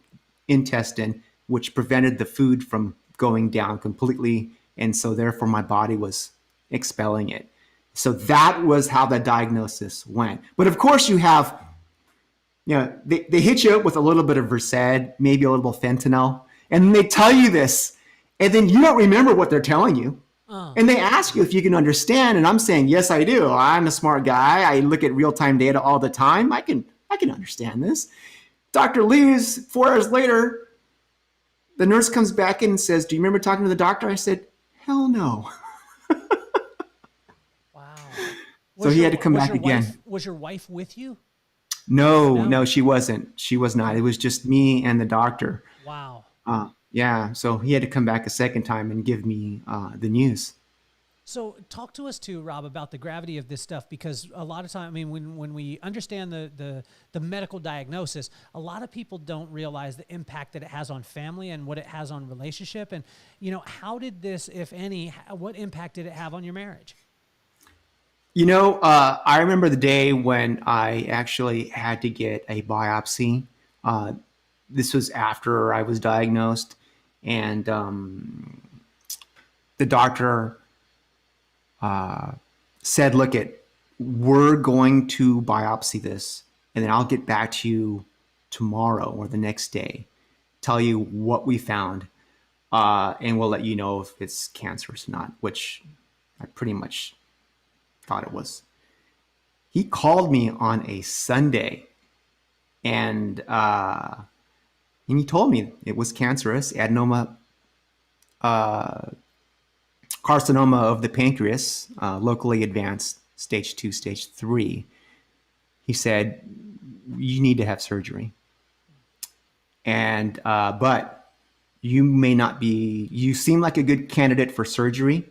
intestine, which prevented the food from going down completely. And so therefore my body was expelling it. So that was how the diagnosis went. But of course you have, they hit you up with a little bit of Versed, maybe a little fentanyl. And they tell you this, and then you don't remember what they're telling you. And they ask you if you can understand, and I'm saying, yes, I do. I'm a smart guy. I look at real-time data all the time. I can understand this. Dr. Lee's 4 hours later, the nurse comes back in and says, do you remember talking to the doctor? I said, hell no. Wow. So he had to come back again. Was your wife with you? No, she wasn't. She was not. It was just me and the doctor. Wow. Yeah, so he had to come back a second time and give me the news. So talk to us too, Rob, about the gravity of this stuff, because a lot of time, I mean, when we understand the medical diagnosis, a lot of people don't realize the impact that it has on family and what it has on relationship. And, how did this, if any, what impact did it have on your marriage? I remember the day when I actually had to get a biopsy. This was after I was diagnosed, and the doctor said, look, we're going to biopsy this, and then I'll get back to you tomorrow or the next day, tell you what we found, and we'll let you know if it's cancerous or not, which I pretty much thought it was. He called me on a Sunday, and he told me it was cancerous, adenoma, carcinoma of the pancreas, locally advanced, stage 2, stage 3. he said, you need to have surgery. And, but you may not be, you seem like a good candidate for surgery,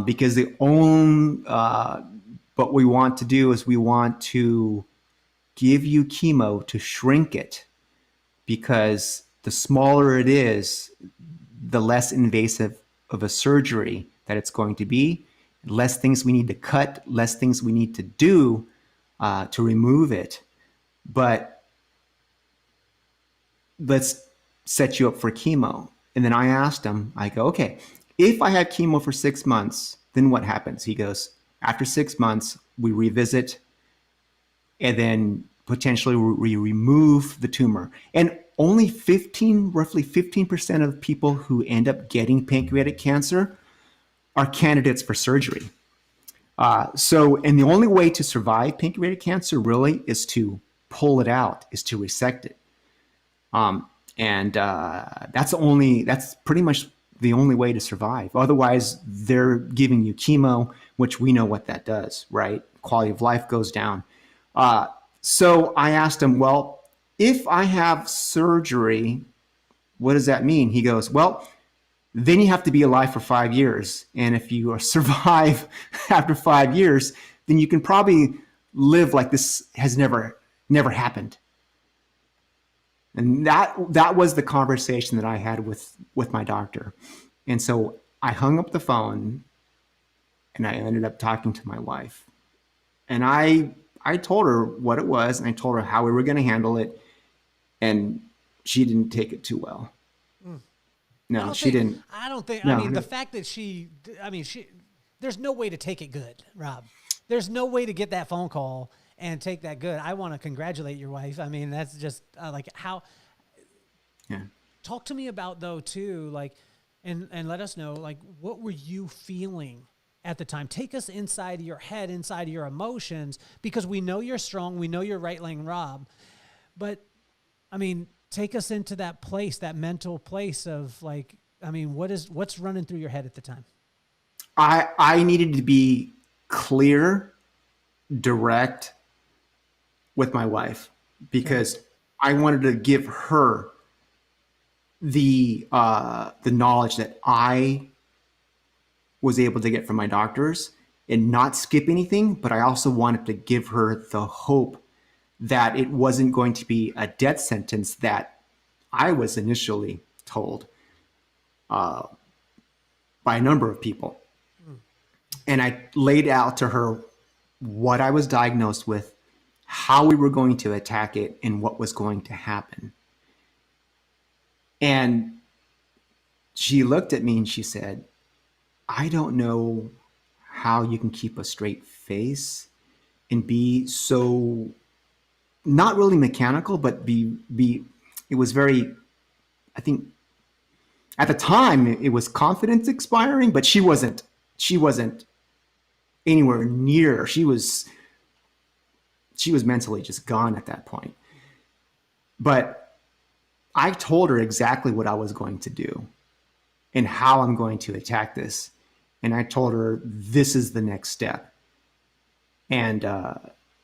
because what we want to do is we want to give you chemo to shrink it, because the smaller it is, the less invasive of a surgery that it's going to be, less things we need to cut, less things we need to do to remove it. But let's set you up for chemo. And then I asked him, I go, okay, if I have chemo for 6 months, then what happens? He goes, after 6 months, we revisit, and then potentially we remove the tumor. And only roughly 15% of people who end up getting pancreatic cancer are candidates for surgery. And the only way to survive pancreatic cancer really is to pull it out, is to resect it. That's pretty much the only way to survive. Otherwise, they're giving you chemo, which we know what that does, right? Quality of life goes down. So I asked him, well, if I have surgery, what does that mean? He goes, well, then you have to be alive for 5 years. And if you survive after 5 years, then you can probably live like this has never happened. And that was the conversation that I had with my doctor. And so I hung up the phone and I ended up talking to my wife. And I told her what it was, and I told her how we were going to handle it. And she didn't take it too well. No, she didn't. I don't think, No, I mean, the fact that there's no way to take it good, Rob. There's no way to get that phone call and take that good. I want to congratulate your wife. I mean, that's just like how, yeah. Talk to me about though too, like, and let us know, like, what were you feeling at the time? Take us inside of your head, inside of your emotions, because we know you're strong. We know you're right-laying Rob, but I mean, take us into that place, that mental place of like, I mean, what's running through your head at the time? I needed to be clear, direct with my wife, because I wanted to give her the knowledge that I was able to get from my doctors and not skip anything. But I also wanted to give her the hope that it wasn't going to be a death sentence that I was initially told by a number of people. And I laid out to her what I was diagnosed with, how we were going to attack it, and what was going to happen. And she looked at me and she said, I don't know how you can keep a straight face and be so not really mechanical, but it was very, I think at the time it was confidence expiring, but she wasn't anywhere near. She was mentally just gone at that point. But I told her exactly what I was going to do and how I'm going to attack this. And I told her, this is the next step. And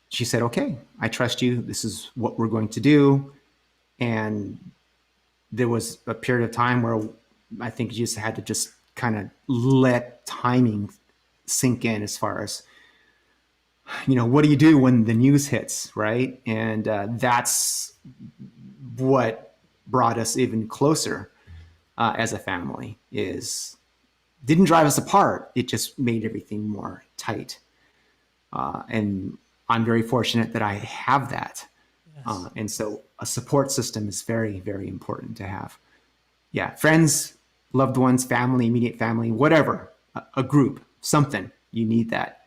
she said, okay, I trust you. This is what we're going to do. And there was a period of time where I think you just had to just kind of let timing sink in, as far as, what do you do when the news hits, right? And that's what brought us even closer as a family. Didn't drive us apart. It just made everything more tight. And I'm very fortunate that I have that. Yes. And so a support system is very, very important to have. Yeah. Friends, loved ones, family, immediate family, whatever, a group, something, you need that.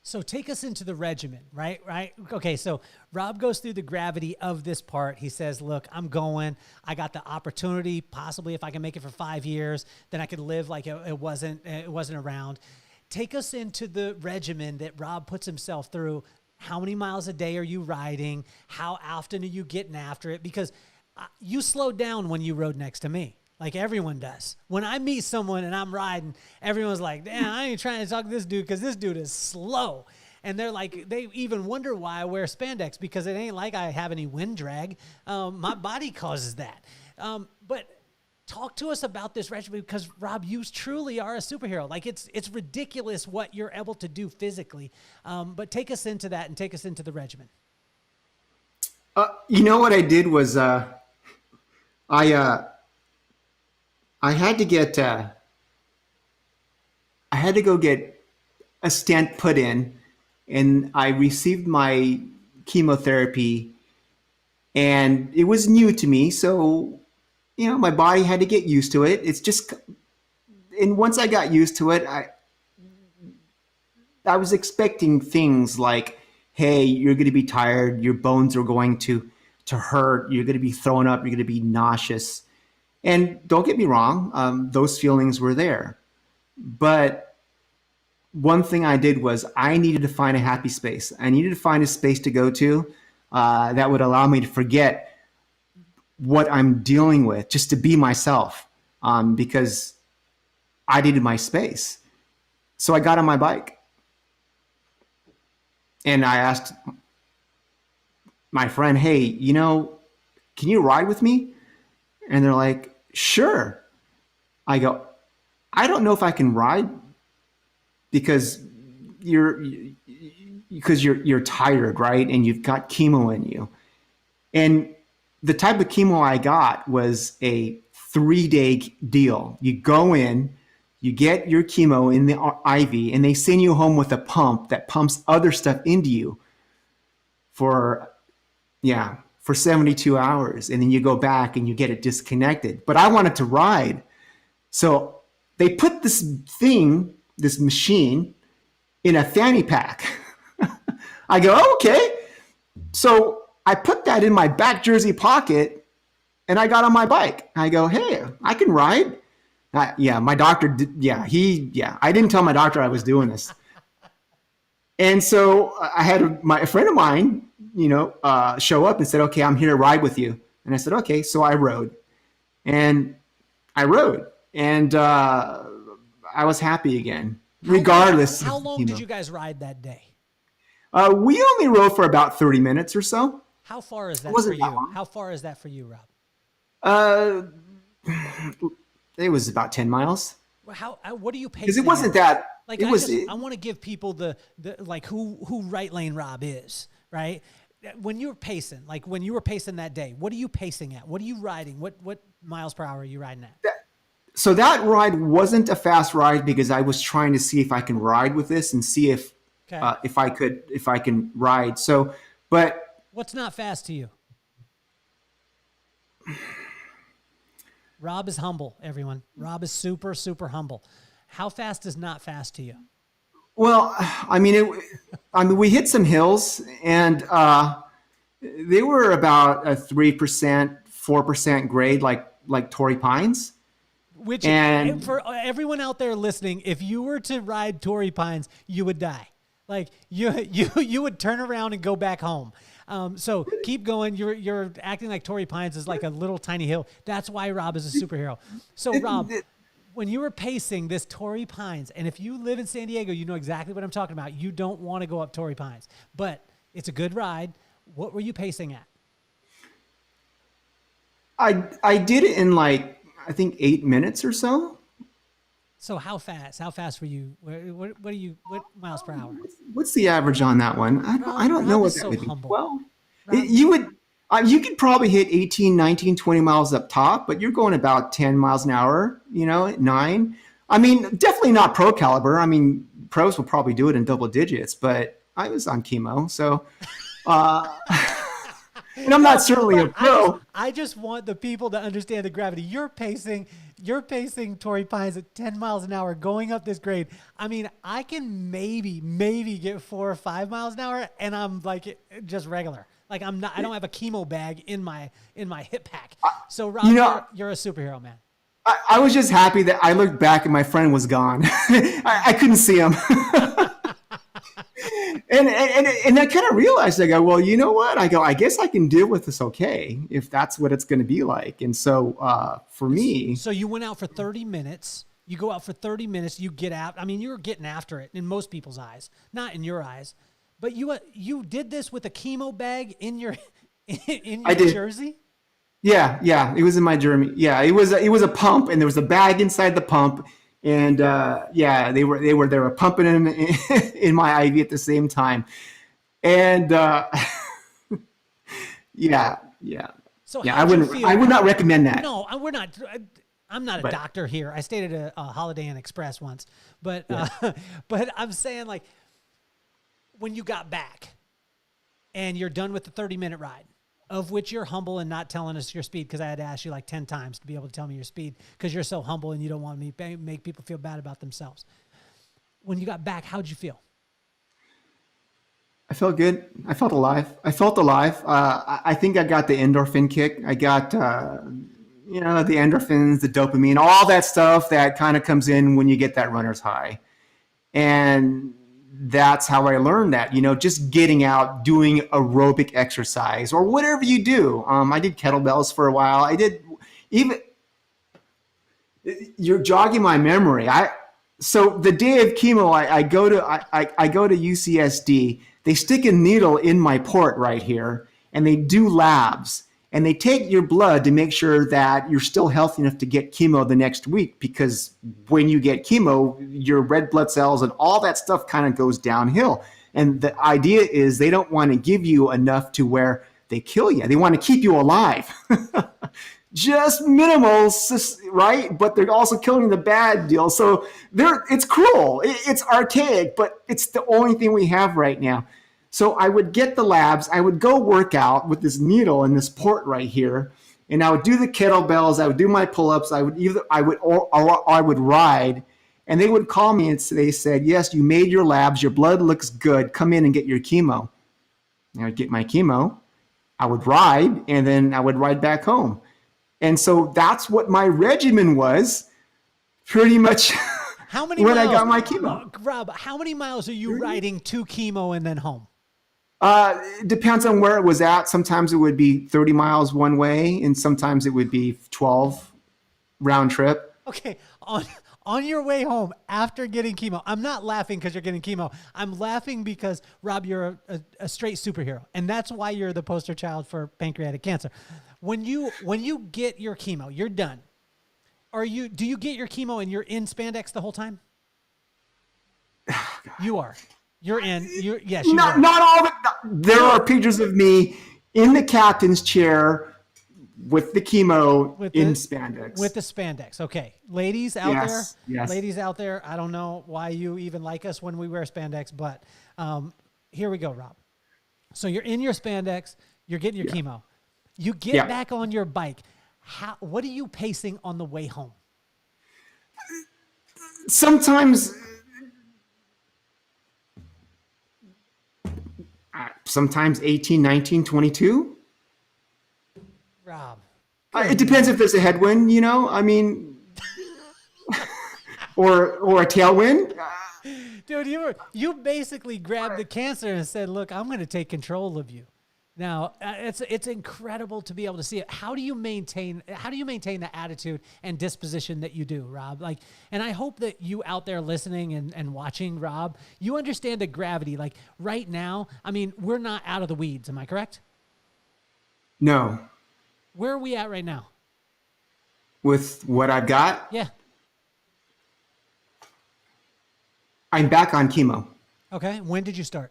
So take us into the regimen, right? Right. Okay. So Rob goes through the gravity of this part. He says, look, I'm going, I got the opportunity, possibly if I can make it for 5 years, then I could live like it wasn't around. Take us into the regimen that Rob puts himself through. How many miles a day are you riding? How often are you getting after it? Because you slowed down when you rode next to me, like everyone does. When I meet someone and I'm riding, everyone's like, damn, I ain't trying to talk to this dude because this dude is slow. And they're like, they even wonder why I wear spandex, because it ain't like I have any wind drag. My body causes that. But talk to us about this regimen, because Rob, you truly are a superhero. Like it's ridiculous what you're able to do physically. But take us into that and take us into the regimen. You know what I did was I had to get I had to go get a stent put in, and I received my chemotherapy, and it was new to me, so my body had to get used to it. It's just, and once I got used to it, I was expecting things like, hey, you're going to be tired, your bones are going to hurt, you're going to be thrown up, you're going to be nauseous. And don't get me wrong, those feelings were there. But one thing I did was I needed to find a happy space. I needed to find a space to go to that would allow me to forget what I'm dealing with, just to be myself, because I needed my space. So I got on my bike and I asked my friend, hey, can you ride with me? And they're like, sure. I go, I don't know if I can ride because you're tired, right? And you've got chemo in you. And the type of chemo I got was a 3-day deal. You go in, you get your chemo in the IV, and they send you home with a pump that pumps other stuff into you for 72 hours. And then you go back and you get it disconnected. But I wanted to ride. So they put this machine in a fanny pack. I go, oh, okay. So I put that in my back jersey pocket and I got on my bike. I go, hey, I can ride. My doctor did. I didn't tell my doctor I was doing this. And so I had a friend of mine, show up and said, okay, I'm here to ride with you. And I said, okay. So I rode and I was happy again, regardless. How long did you guys ride that day? We only rode for about 30 minutes or so. How far is that for you? How far is that for you, Rob? It was about 10 miles. Well, what do you pay? Because it wasn't that. Like, I want to give people the like who Right Lane Rob is, right? When you were pacing, like when you were pacing that day, what are you pacing at? What are you riding? What miles per hour are you riding at? So that ride wasn't a fast ride because I was trying to see if I can ride with this and see if I can ride. So, but what's not fast to you? Rob is humble, everyone. Rob is super, super humble. How fast is not fast to you? Well, we hit some hills and they were about a 3%, 4% grade, like Torrey Pines. Which, and for everyone out there listening, if you were to ride Torrey Pines, you would die. Like you would turn around and go back home. So keep going. You're acting like Torrey Pines is like a little tiny hill. That's why Rob is a superhero. So Rob, when you were pacing this Torrey Pines, and if you live in San Diego, you know exactly what I'm talking about. You don't want to go up Torrey Pines, but it's a good ride. What were you pacing at? I did it in I think 8 minutes or so. So how fast? How fast were you? What miles per hour? What's the average on that one? I don't know what that would be. Well, you could probably hit 18, 19, 20 miles up top, but you're going about 10 miles an hour, at 9. Definitely not pro caliber. Pros will probably do it in double digits, but I was on chemo. So, and I'm not certainly a pro. I just want the people to understand the gravity. You're pacing Torrey Pines at 10 miles an hour going up this grade. I can maybe get 4 or 5 miles an hour, and I'm like just regular. Like I don't have a chemo bag in my hip pack. So Rob, you're a superhero, man. I was just happy that I looked back and my friend was gone. I couldn't see him. And I kind of realized, I go, well, you know what? I guess I can deal with this okay, if that's what it's going to be like. And so for me. So you went out for 30 minutes. You go out for 30 minutes. You get out. You were getting after it in most people's eyes, not in your eyes. But you did this with a chemo bag in your in I your did. jersey? Yeah, it was in my Germany. Yeah, it was a pump, and there was a bag inside the pump, and yeah, they were pumping in my IV at the same time, and yeah. So Yeah, how'd you feel? I would not recommend that. No, we're not. I'm not a But doctor here. I stayed at a Holiday Inn Express once, but yeah. but I'm saying like when you got back and you're done with the 30-minute ride, of which you're humble and not telling us your speed because I had to ask you like 10 times to be able to tell me your speed because you're so humble and you don't want me to make people feel bad about themselves. When you got back, how'd you feel? I felt good. I felt alive. I felt alive. I think I got the endorphin kick. I got, the endorphins, the dopamine, all that stuff that kind of comes in when you get that runner's high. And that's how I learned that, just getting out, doing aerobic exercise or whatever you do. I did kettlebells for a while. I did even, you're jogging my memory. So the day of chemo, I go to UCSD. They stick a needle in my port right here, and they do labs, and they take your blood to make sure that you're still healthy enough to get chemo the next week. Because when you get chemo, your red blood cells and all that stuff kind of goes downhill. And the idea is they don't want to give you enough to where they kill you. They want to keep you alive. Just minimal, right? But they're also killing the bad deal. So it's cruel. It's archaic, but it's the only thing we have right now. So I would get the labs. I would go work out with this needle and this port right here, and I would do the kettlebells. I would do my pull-ups. I would ride, and they would call me and they said, "Yes, you made your labs. Your blood looks good. Come in and get your chemo." And I would get my chemo. I would ride, and then I would ride back home. And so that's what my regimen was, pretty much. How many when miles, I got my chemo? Rob, how many miles are you riding to chemo and then home? It depends on where it was at. Sometimes it would be 30 miles one way, and sometimes it would be 12 round trip. Okay, on your way home after getting chemo, I'm not laughing because you're getting chemo. I'm laughing because, Rob, you're a straight superhero, and that's why you're the poster child for pancreatic cancer. When you get your chemo, you're done. Do you get your chemo and you're in spandex the whole time? You are. You're in. Yes. You are. Not all of it. There are pictures of me in the captain's chair with the chemo in spandex. With the spandex. Okay. Ladies out there. Yes. Ladies out there. I don't know why you even like us when we wear spandex, but here we go, Rob. So you're in your spandex. You're getting your chemo. You get back on your bike. What are you pacing on the way home? Sometimes 18, 19, 22. Rob. It depends if there's a headwind, I mean, or a tailwind. Dude, you basically grabbed the cancer and said, "Look, I'm going to take control of you." Now, it's incredible to be able to see it. How do you maintain the attitude and disposition that you do, Rob? And I hope that you out there listening and watching, Rob, you understand the gravity. Like right now, I mean, we're not out of the weeds. Am I correct? No. Where are we at right now? With what I've got? Yeah. I'm back on chemo. Okay. When did you start?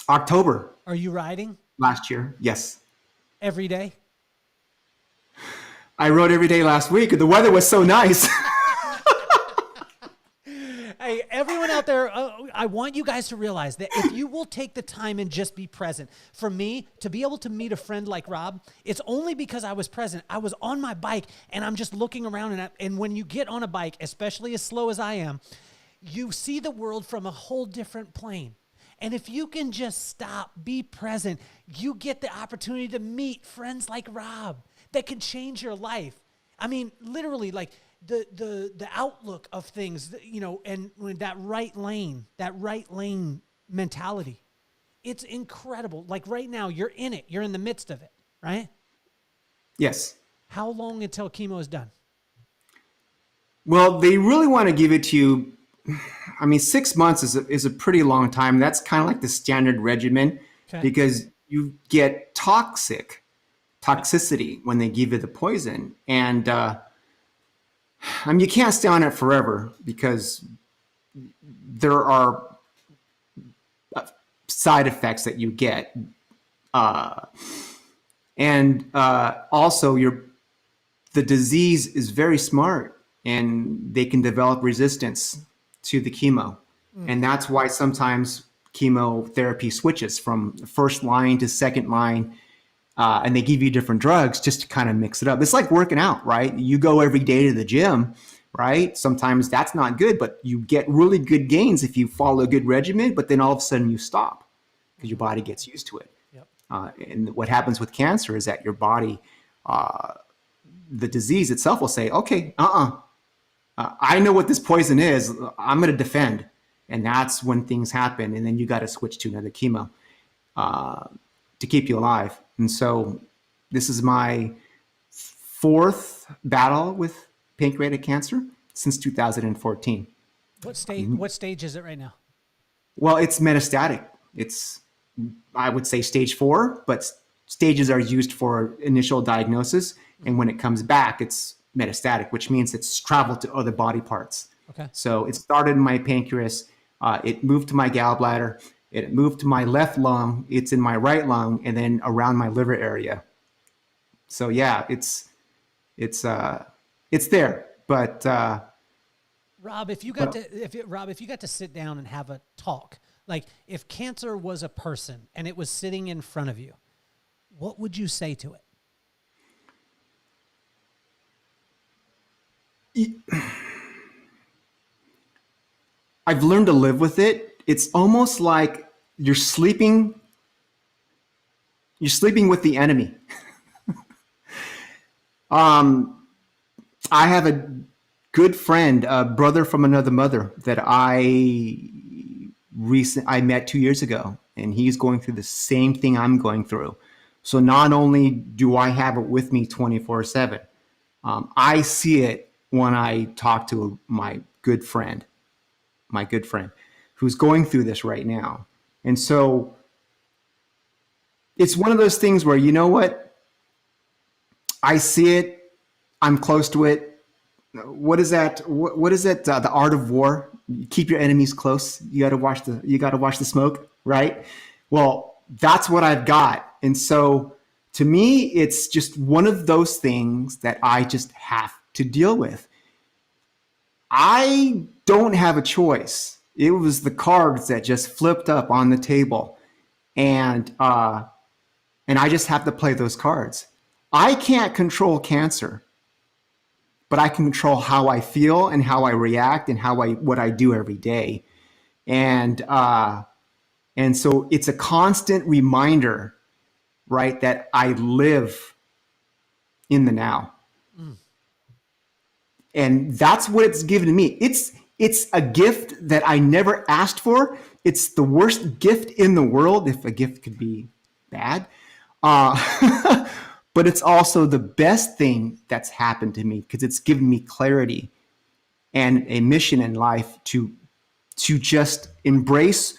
October. Are you riding? Last year, yes. Every day? I rode every day last week. The weather was so nice. Hey, everyone out there, I want you guys to realize that if you will take the time and just be present, for me to be able to meet a friend like Rob, it's only because I was present. I was on my bike and I'm just looking around. And when you get on a bike, especially as slow as I am, you see the world from a whole different plane. And if you can just stop, be present, you get the opportunity to meet friends like Rob that can change your life. I mean, literally, like the outlook of things, and when that right lane mentality, it's incredible. Like right now, you're in it. You're in the midst of it, right? Yes. How long until chemo is done? Well, they really want to give it to you I mean, 6 months is a pretty long time. That's kind of like the standard regimen Okay. because you get Right. toxicity when they give you the poison. And I mean, you can't stay on it forever because there are side effects that you get. And also, the disease is very smart and they can develop resistance to the chemo. And that's why sometimes chemotherapy switches from first line to second line, and they give you different drugs just to kind of mix it up. It's like working out, right? You go every day to the gym, right? Sometimes that's not good, but you get really good gains if you follow a good regimen, but then all of a sudden you stop because your body gets used to it. Yep. And what happens with cancer is that your body, the disease itself will say, okay, I know what this poison is. I'm going to defend. And that's when things happen. And then you got to switch to another chemo to keep you alive. And so this is my fourth battle with pancreatic cancer since 2014. What stage is it right now? Well, it's metastatic. It's, I would say, stage 4, but stages are used for initial diagnosis. And when it comes back, it's metastatic, which means it's traveled to other body parts. Okay. So it started in my pancreas, it moved to my gallbladder, it moved to my left lung, it's in my right lung, and then around my liver area. So yeah, it's there, but Rob, if you got to sit down and have a talk, like if cancer was a person and it was sitting in front of you, what would you say to it? I've learned to live with it. It's almost like you're sleeping with the enemy. I have a good friend, a brother from another mother that I met 2 years ago, and he's going through the same thing I'm going through. So not only do I have it with me 24/7, I see it when I talk to my good friend, who's going through this right now. And so it's one of those things where, you know what? I see it. I'm close to it. What is that? What is it? The art of war. You keep your enemies close. You got to watch the smoke, right? Well, that's what I've got. And so to me, it's just one of those things that I just have to deal with. I don't have a choice. It was the cards that just flipped up on the table, and I just have to play those cards. I can't control cancer, but I can control how I feel and how I react and what I do every day, and so it's a constant reminder, right, that I live in the now. And that's what it's given to me. It's a gift that I never asked for. It's the worst gift in the world, if a gift could be bad. But it's also the best thing that's happened to me because it's given me clarity and a mission in life to just embrace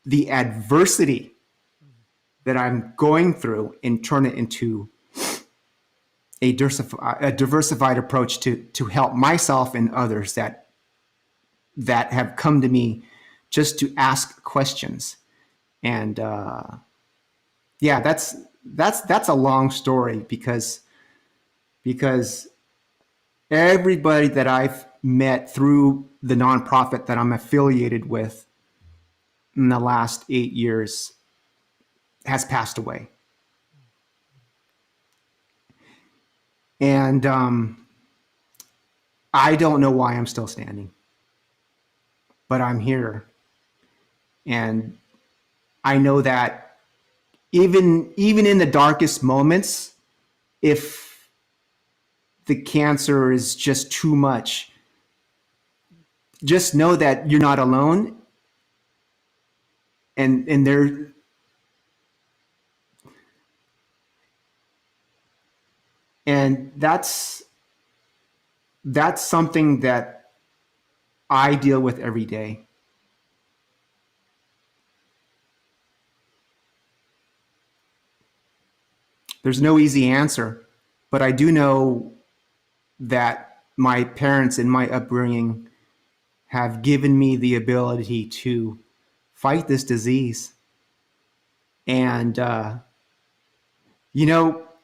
the adversity that I'm going through and turn it into a diversified approach to help myself and others that have come to me just to ask questions. And yeah, that's a long story because everybody that I've met through the nonprofit that I'm affiliated with in the last 8 years has passed away. And I don't know why I'm still standing, but I'm here. And I know that even in the darkest moments, if the cancer is just too much, just know that you're not alone. And there, and that's something that I deal with every day. There's no easy answer, but I do know that my parents and my upbringing have given me the ability to fight this disease. And,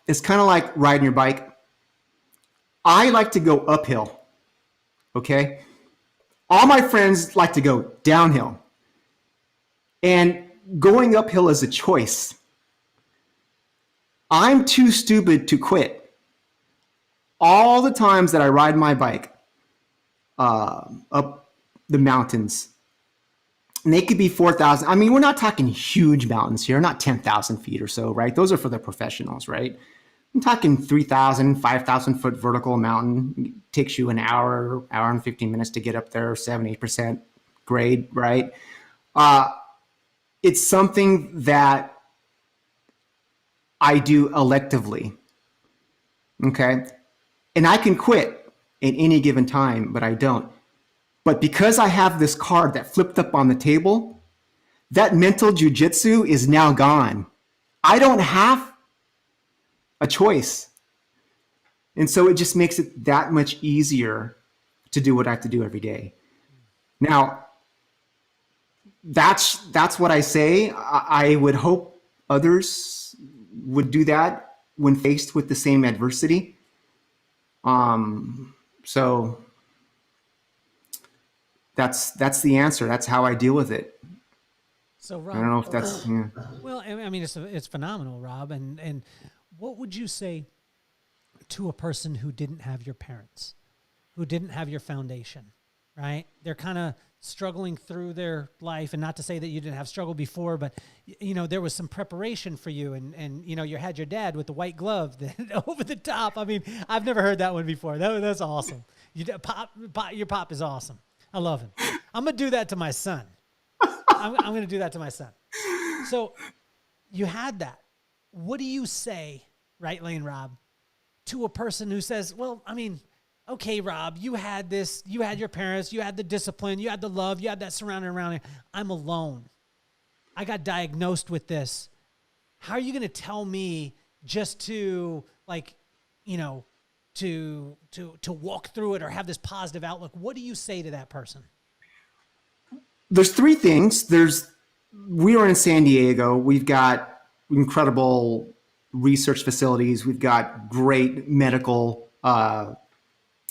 it's kind of like riding your bike. I like to go uphill, okay? All my friends like to go downhill. And going uphill is a choice. I'm too stupid to quit. All the times that I ride my bike up the mountains, and they could be 4,000. I mean, we're not talking huge mountains here, not 10,000 feet or so, right? Those are for the professionals, right? I'm talking 3,000, 5,000 foot vertical mountain. It takes you an hour and 15 minutes to get up there, 70% grade, right? It's something that I do electively, okay? And I can quit at any given time, but I don't. But because I have this card that flipped up on the table, that mental jujitsu is now gone. I don't have a choice. And so it just makes it that much easier to do what I have to do every day. Now, that's what I say. I would hope others would do that when faced with the same adversity. So that's the answer. That's how I deal with it. So Rob, I don't know if that's yeah. well, I mean, it's phenomenal, Rob. And what would you say to a person who didn't have your parents, who didn't have your foundation, right? They're kind of struggling through their life, and not to say that you didn't have struggle before, but there was some preparation for you, and you had your dad with the white glove over the top. I mean, I've never heard that one before. That's awesome. Your pop is awesome. I love him. I'm gonna do that to my son. I'm gonna do that to my son. So you had that. What do you say, Right Lane Rob, to a person who says, well, I mean, okay, Rob, you had this, you had your parents, you had the discipline, you had the love, you had that surrounding around you. I'm alone. I got diagnosed with this. How are you going to tell me just to to walk through it or have this positive outlook? What do you say to that person? There's three things. We are in San Diego. We've got incredible research facilities. We've got great medical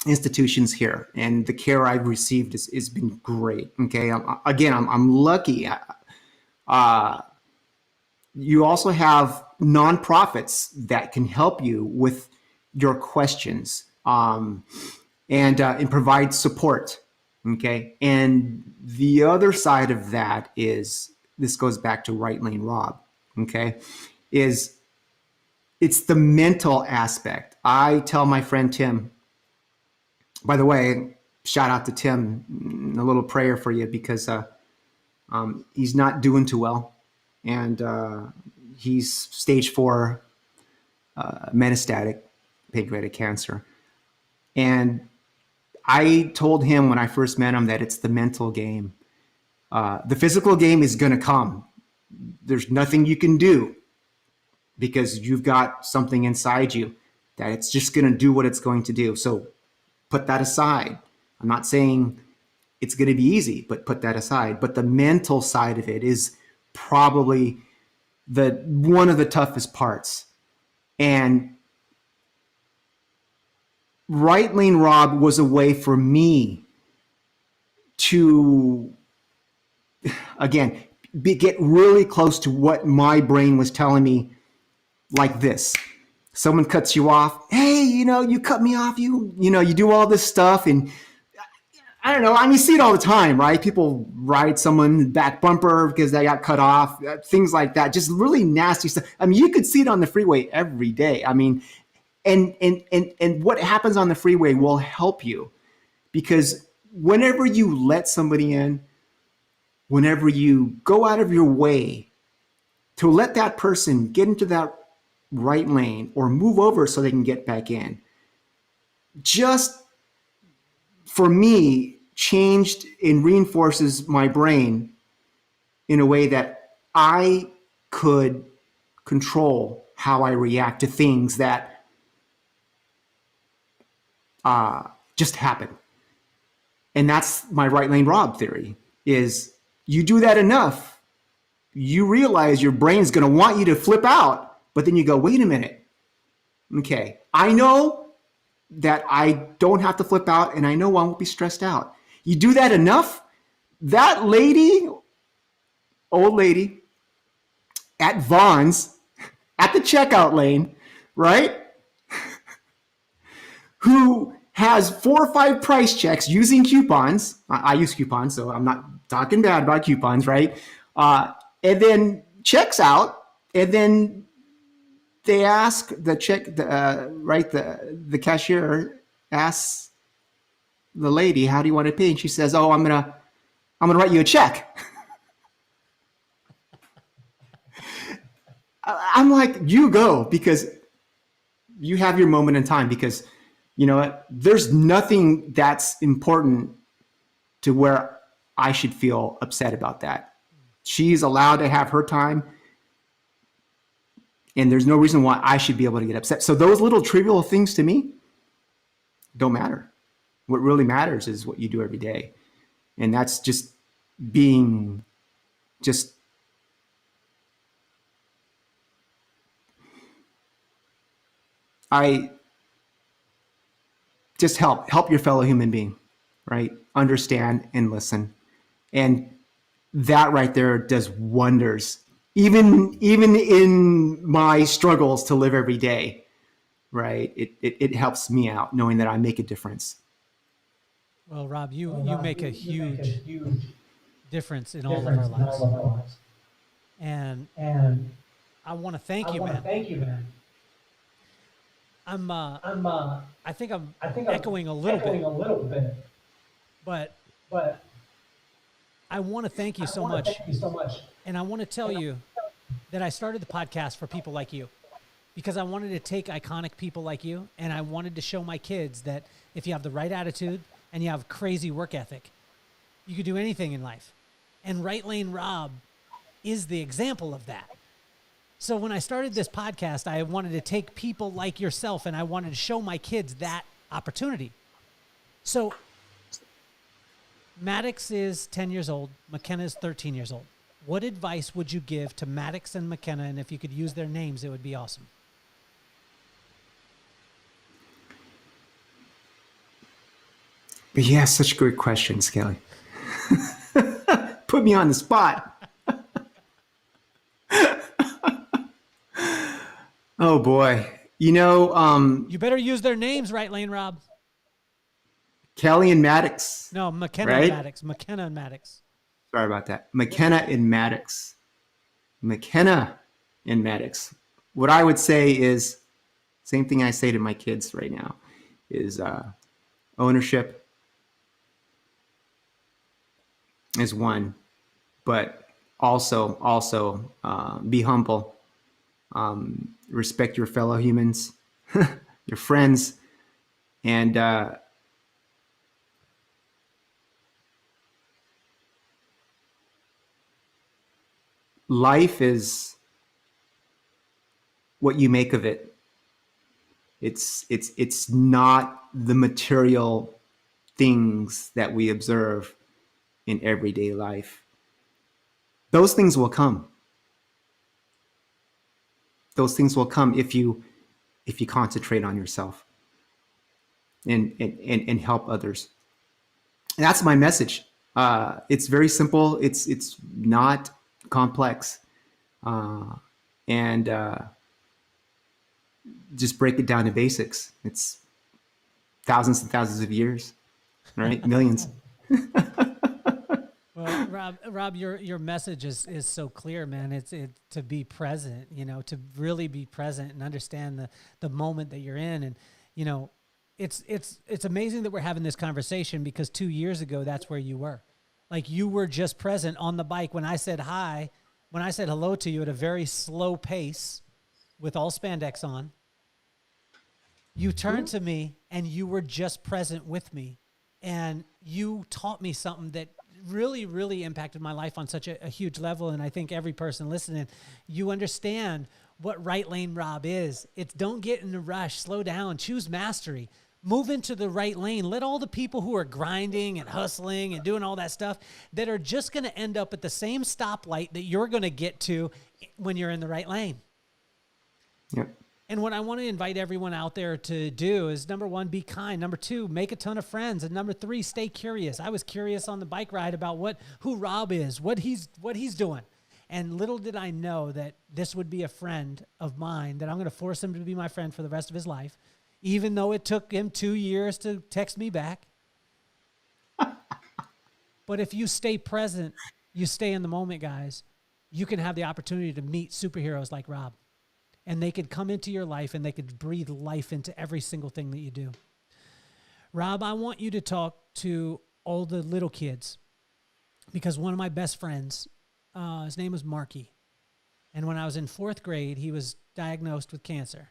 institutions here, and the care I've received has been great. Okay, I'm lucky. You also have nonprofits that can help you with your questions and provide support. Okay, and the other side of that is, this goes back to Right Lane Rob. Okay, it's the mental aspect. I tell my friend Tim, by the way, shout out to Tim, a little prayer for you, because he's not doing too well. And he's stage 4 metastatic pancreatic cancer. And I told him when I first met him that it's the mental game. The physical game is going to come. There's nothing you can do, because you've got something inside you that it's just going to do what it's going to do. So put that aside. I'm not saying it's going to be easy, but put that aside. But the mental side of it is probably one of the toughest parts. And Right Lane Rob was a way for me to, again, get really close to what my brain was telling me, like this. Someone cuts you off. Hey, you cut me off. You do all this stuff. And I don't know. I mean, you see it all the time, right? People ride someone back bumper because they got cut off, things like that. Just really nasty stuff. I mean, you could see it on the freeway every day. I mean, and what happens on the freeway will help you, because whenever you let somebody in, whenever you go out of your way to let that person get into that right lane or move over so they can get back in, just for me, changed and reinforces my brain in a way that I could control how I react to things that just happen. And that's my right lane Rob theory is you do that enough, you realize your brain's going to want you to flip out, but then you go, wait a minute. Okay, I know that I don't have to flip out and I know I won't be stressed out. You do that enough, that lady, old lady at Vaughn's at the checkout lane, right? Who has 4 or 5 price checks using coupons. I use coupons, so I'm not talking bad about coupons, right? And then checks out, and then they ask the cashier asks the lady, "How do you want to pay?" And she says, "Oh, I'm gonna write you a check." I'm like, you go, because you have your moment in time, because you know what? There's nothing that's important to where I should feel upset about that. She's allowed to have her time, and there's no reason why I should be able to get upset. So those little trivial things to me don't matter. What really matters is what you do every day. And that's just being just help your fellow human being, right? Understand and listen. And that right there does wonders. Even in my struggles to live every day, right? It helps me out knowing that I make a difference. Well, Rob, you make a huge difference in all of our lives. And I want to thank you, man. I think I'm echoing a little bit, but I want to thank you so much. And I want to tell you that I started the podcast for people like you, because I wanted to take iconic people like you, and I wanted to show my kids that if you have the right attitude and you have crazy work ethic, you could do anything in life. And Right Lane Rob is the example of that. So when I started this podcast, I wanted to take people like yourself, and I wanted to show my kids that opportunity. So Maddox is 10 years old. McKenna is 13 years old. What advice would you give to Maddox and McKenna? And if you could use their names, it would be awesome. But yeah, such great questions, Kelly. Put me on the spot. Oh boy. You know, you better use their names, Right Lane Rob. Kelly and Maddox. No, McKenna right? and Maddox. McKenna and Maddox. Sorry about that. McKenna and Maddox. McKenna and Maddox. What I would say is, same thing I say to my kids right now, is ownership is one, but also be humble. Respect your fellow humans, your friends, and life is what you make of it. It's not the material things that we observe in everyday life. Those things will come. Those things will come if you concentrate on yourself and help others. And that's my message. It's very simple. It's not complex, and just break it down to basics. It's thousands and thousands of years, right? Millions. Well, Rob, your message is so clear, man. It's to be present, you know, to really be present and understand the moment that you're in. And, you know, it's amazing that we're having this conversation, because 2 years ago, that's where you were. Like, you were just present on the bike when I said hi, when I said hello to you at a very slow pace with all spandex on. You turned to me and you were just present with me. And you taught me something that really, really impacted my life on such a huge level. And I think every person listening, you understand what right lane Rob is. It's don't get in a rush, slow down, choose mastery, move into the right lane. Let all the people who are grinding and hustling and doing all that stuff that are just going to end up at the same stoplight that you're going to get to when you're in the right lane. Yep. And what I want to invite everyone out there to do is, number one, be kind. Number two, make a ton of friends. And number three, stay curious. I was curious on the bike ride about who Rob is, what he's doing. And little did I know that this would be a friend of mine, that I'm going to force him to be my friend for the rest of his life, even though it took him 2 years to text me back. But if you stay present, you stay in the moment, guys, you can have the opportunity to meet superheroes like Rob. And they could come into your life and they could breathe life into every single thing that you do. Rob, I want you to talk to all the little kids, because one of my best friends, his name was Marky. And when I was in 4th grade, he was diagnosed with cancer.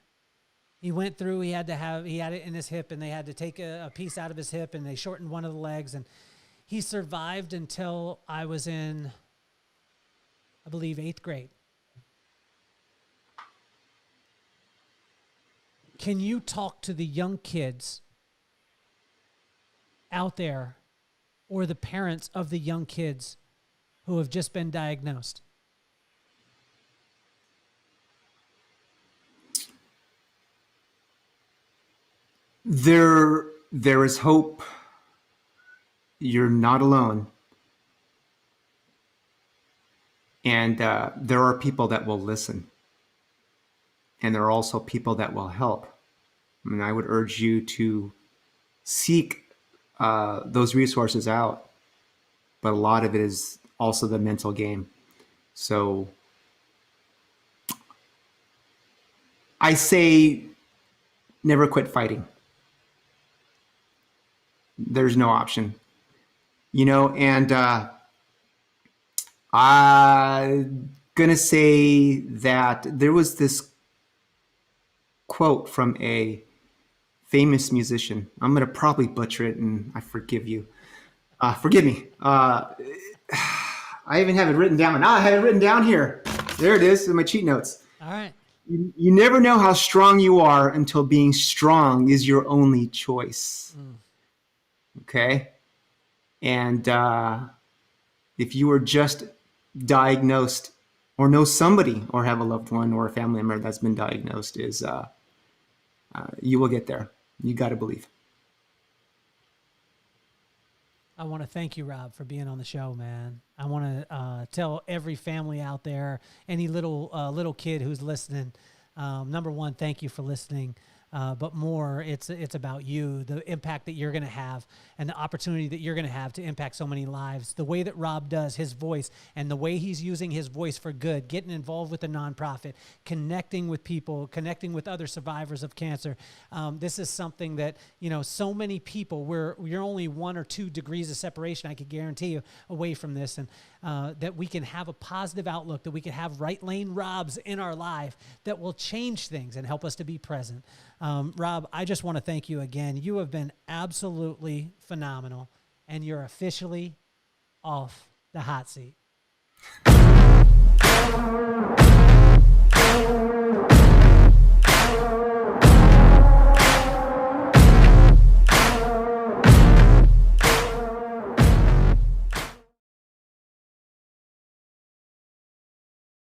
He went through, he had it in his hip, and they had to take a piece out of his hip, and they shortened one of the legs. And he survived until I was in, I believe, 8th grade. Can you talk to the young kids out there, or the parents of the young kids who have just been diagnosed? There is hope. You're not alone. And there are people that will listen. And there are also people that will help. And I would urge you to seek those resources out. But a lot of it is also the mental game. So I say never quit fighting. There's no option. And I'm going to say that there was this quote from a famous musician. I'm going to probably butcher it, and I forgive you. Forgive me. I even have it written down. I have it written down here. There it is in my cheat notes. All right. You never know how strong you are until being strong is your only choice. Okay? And if you are just diagnosed, or know somebody, or have a loved one or a family member that's been diagnosed, you will get there. You got to believe. I want to thank you, Rob, for being on the show, man. I want to tell every family out there, any little kid who's listening, number one, thank you for listening. But more, it's about you, the impact that you're going to have, and the opportunity that you're going to have to impact so many lives. The way that Rob does his voice, and the way he's using his voice for good, getting involved with a nonprofit, connecting with people, connecting with other survivors of cancer. This is something that, so many people, you're only 1 or 2 degrees of separation, I could guarantee you, away from this. And that we can have a positive outlook, that we can have right lane Robs in our life that will change things and help us to be present. Rob, I just want to thank you again. You have been absolutely phenomenal, and you're officially off the hot seat.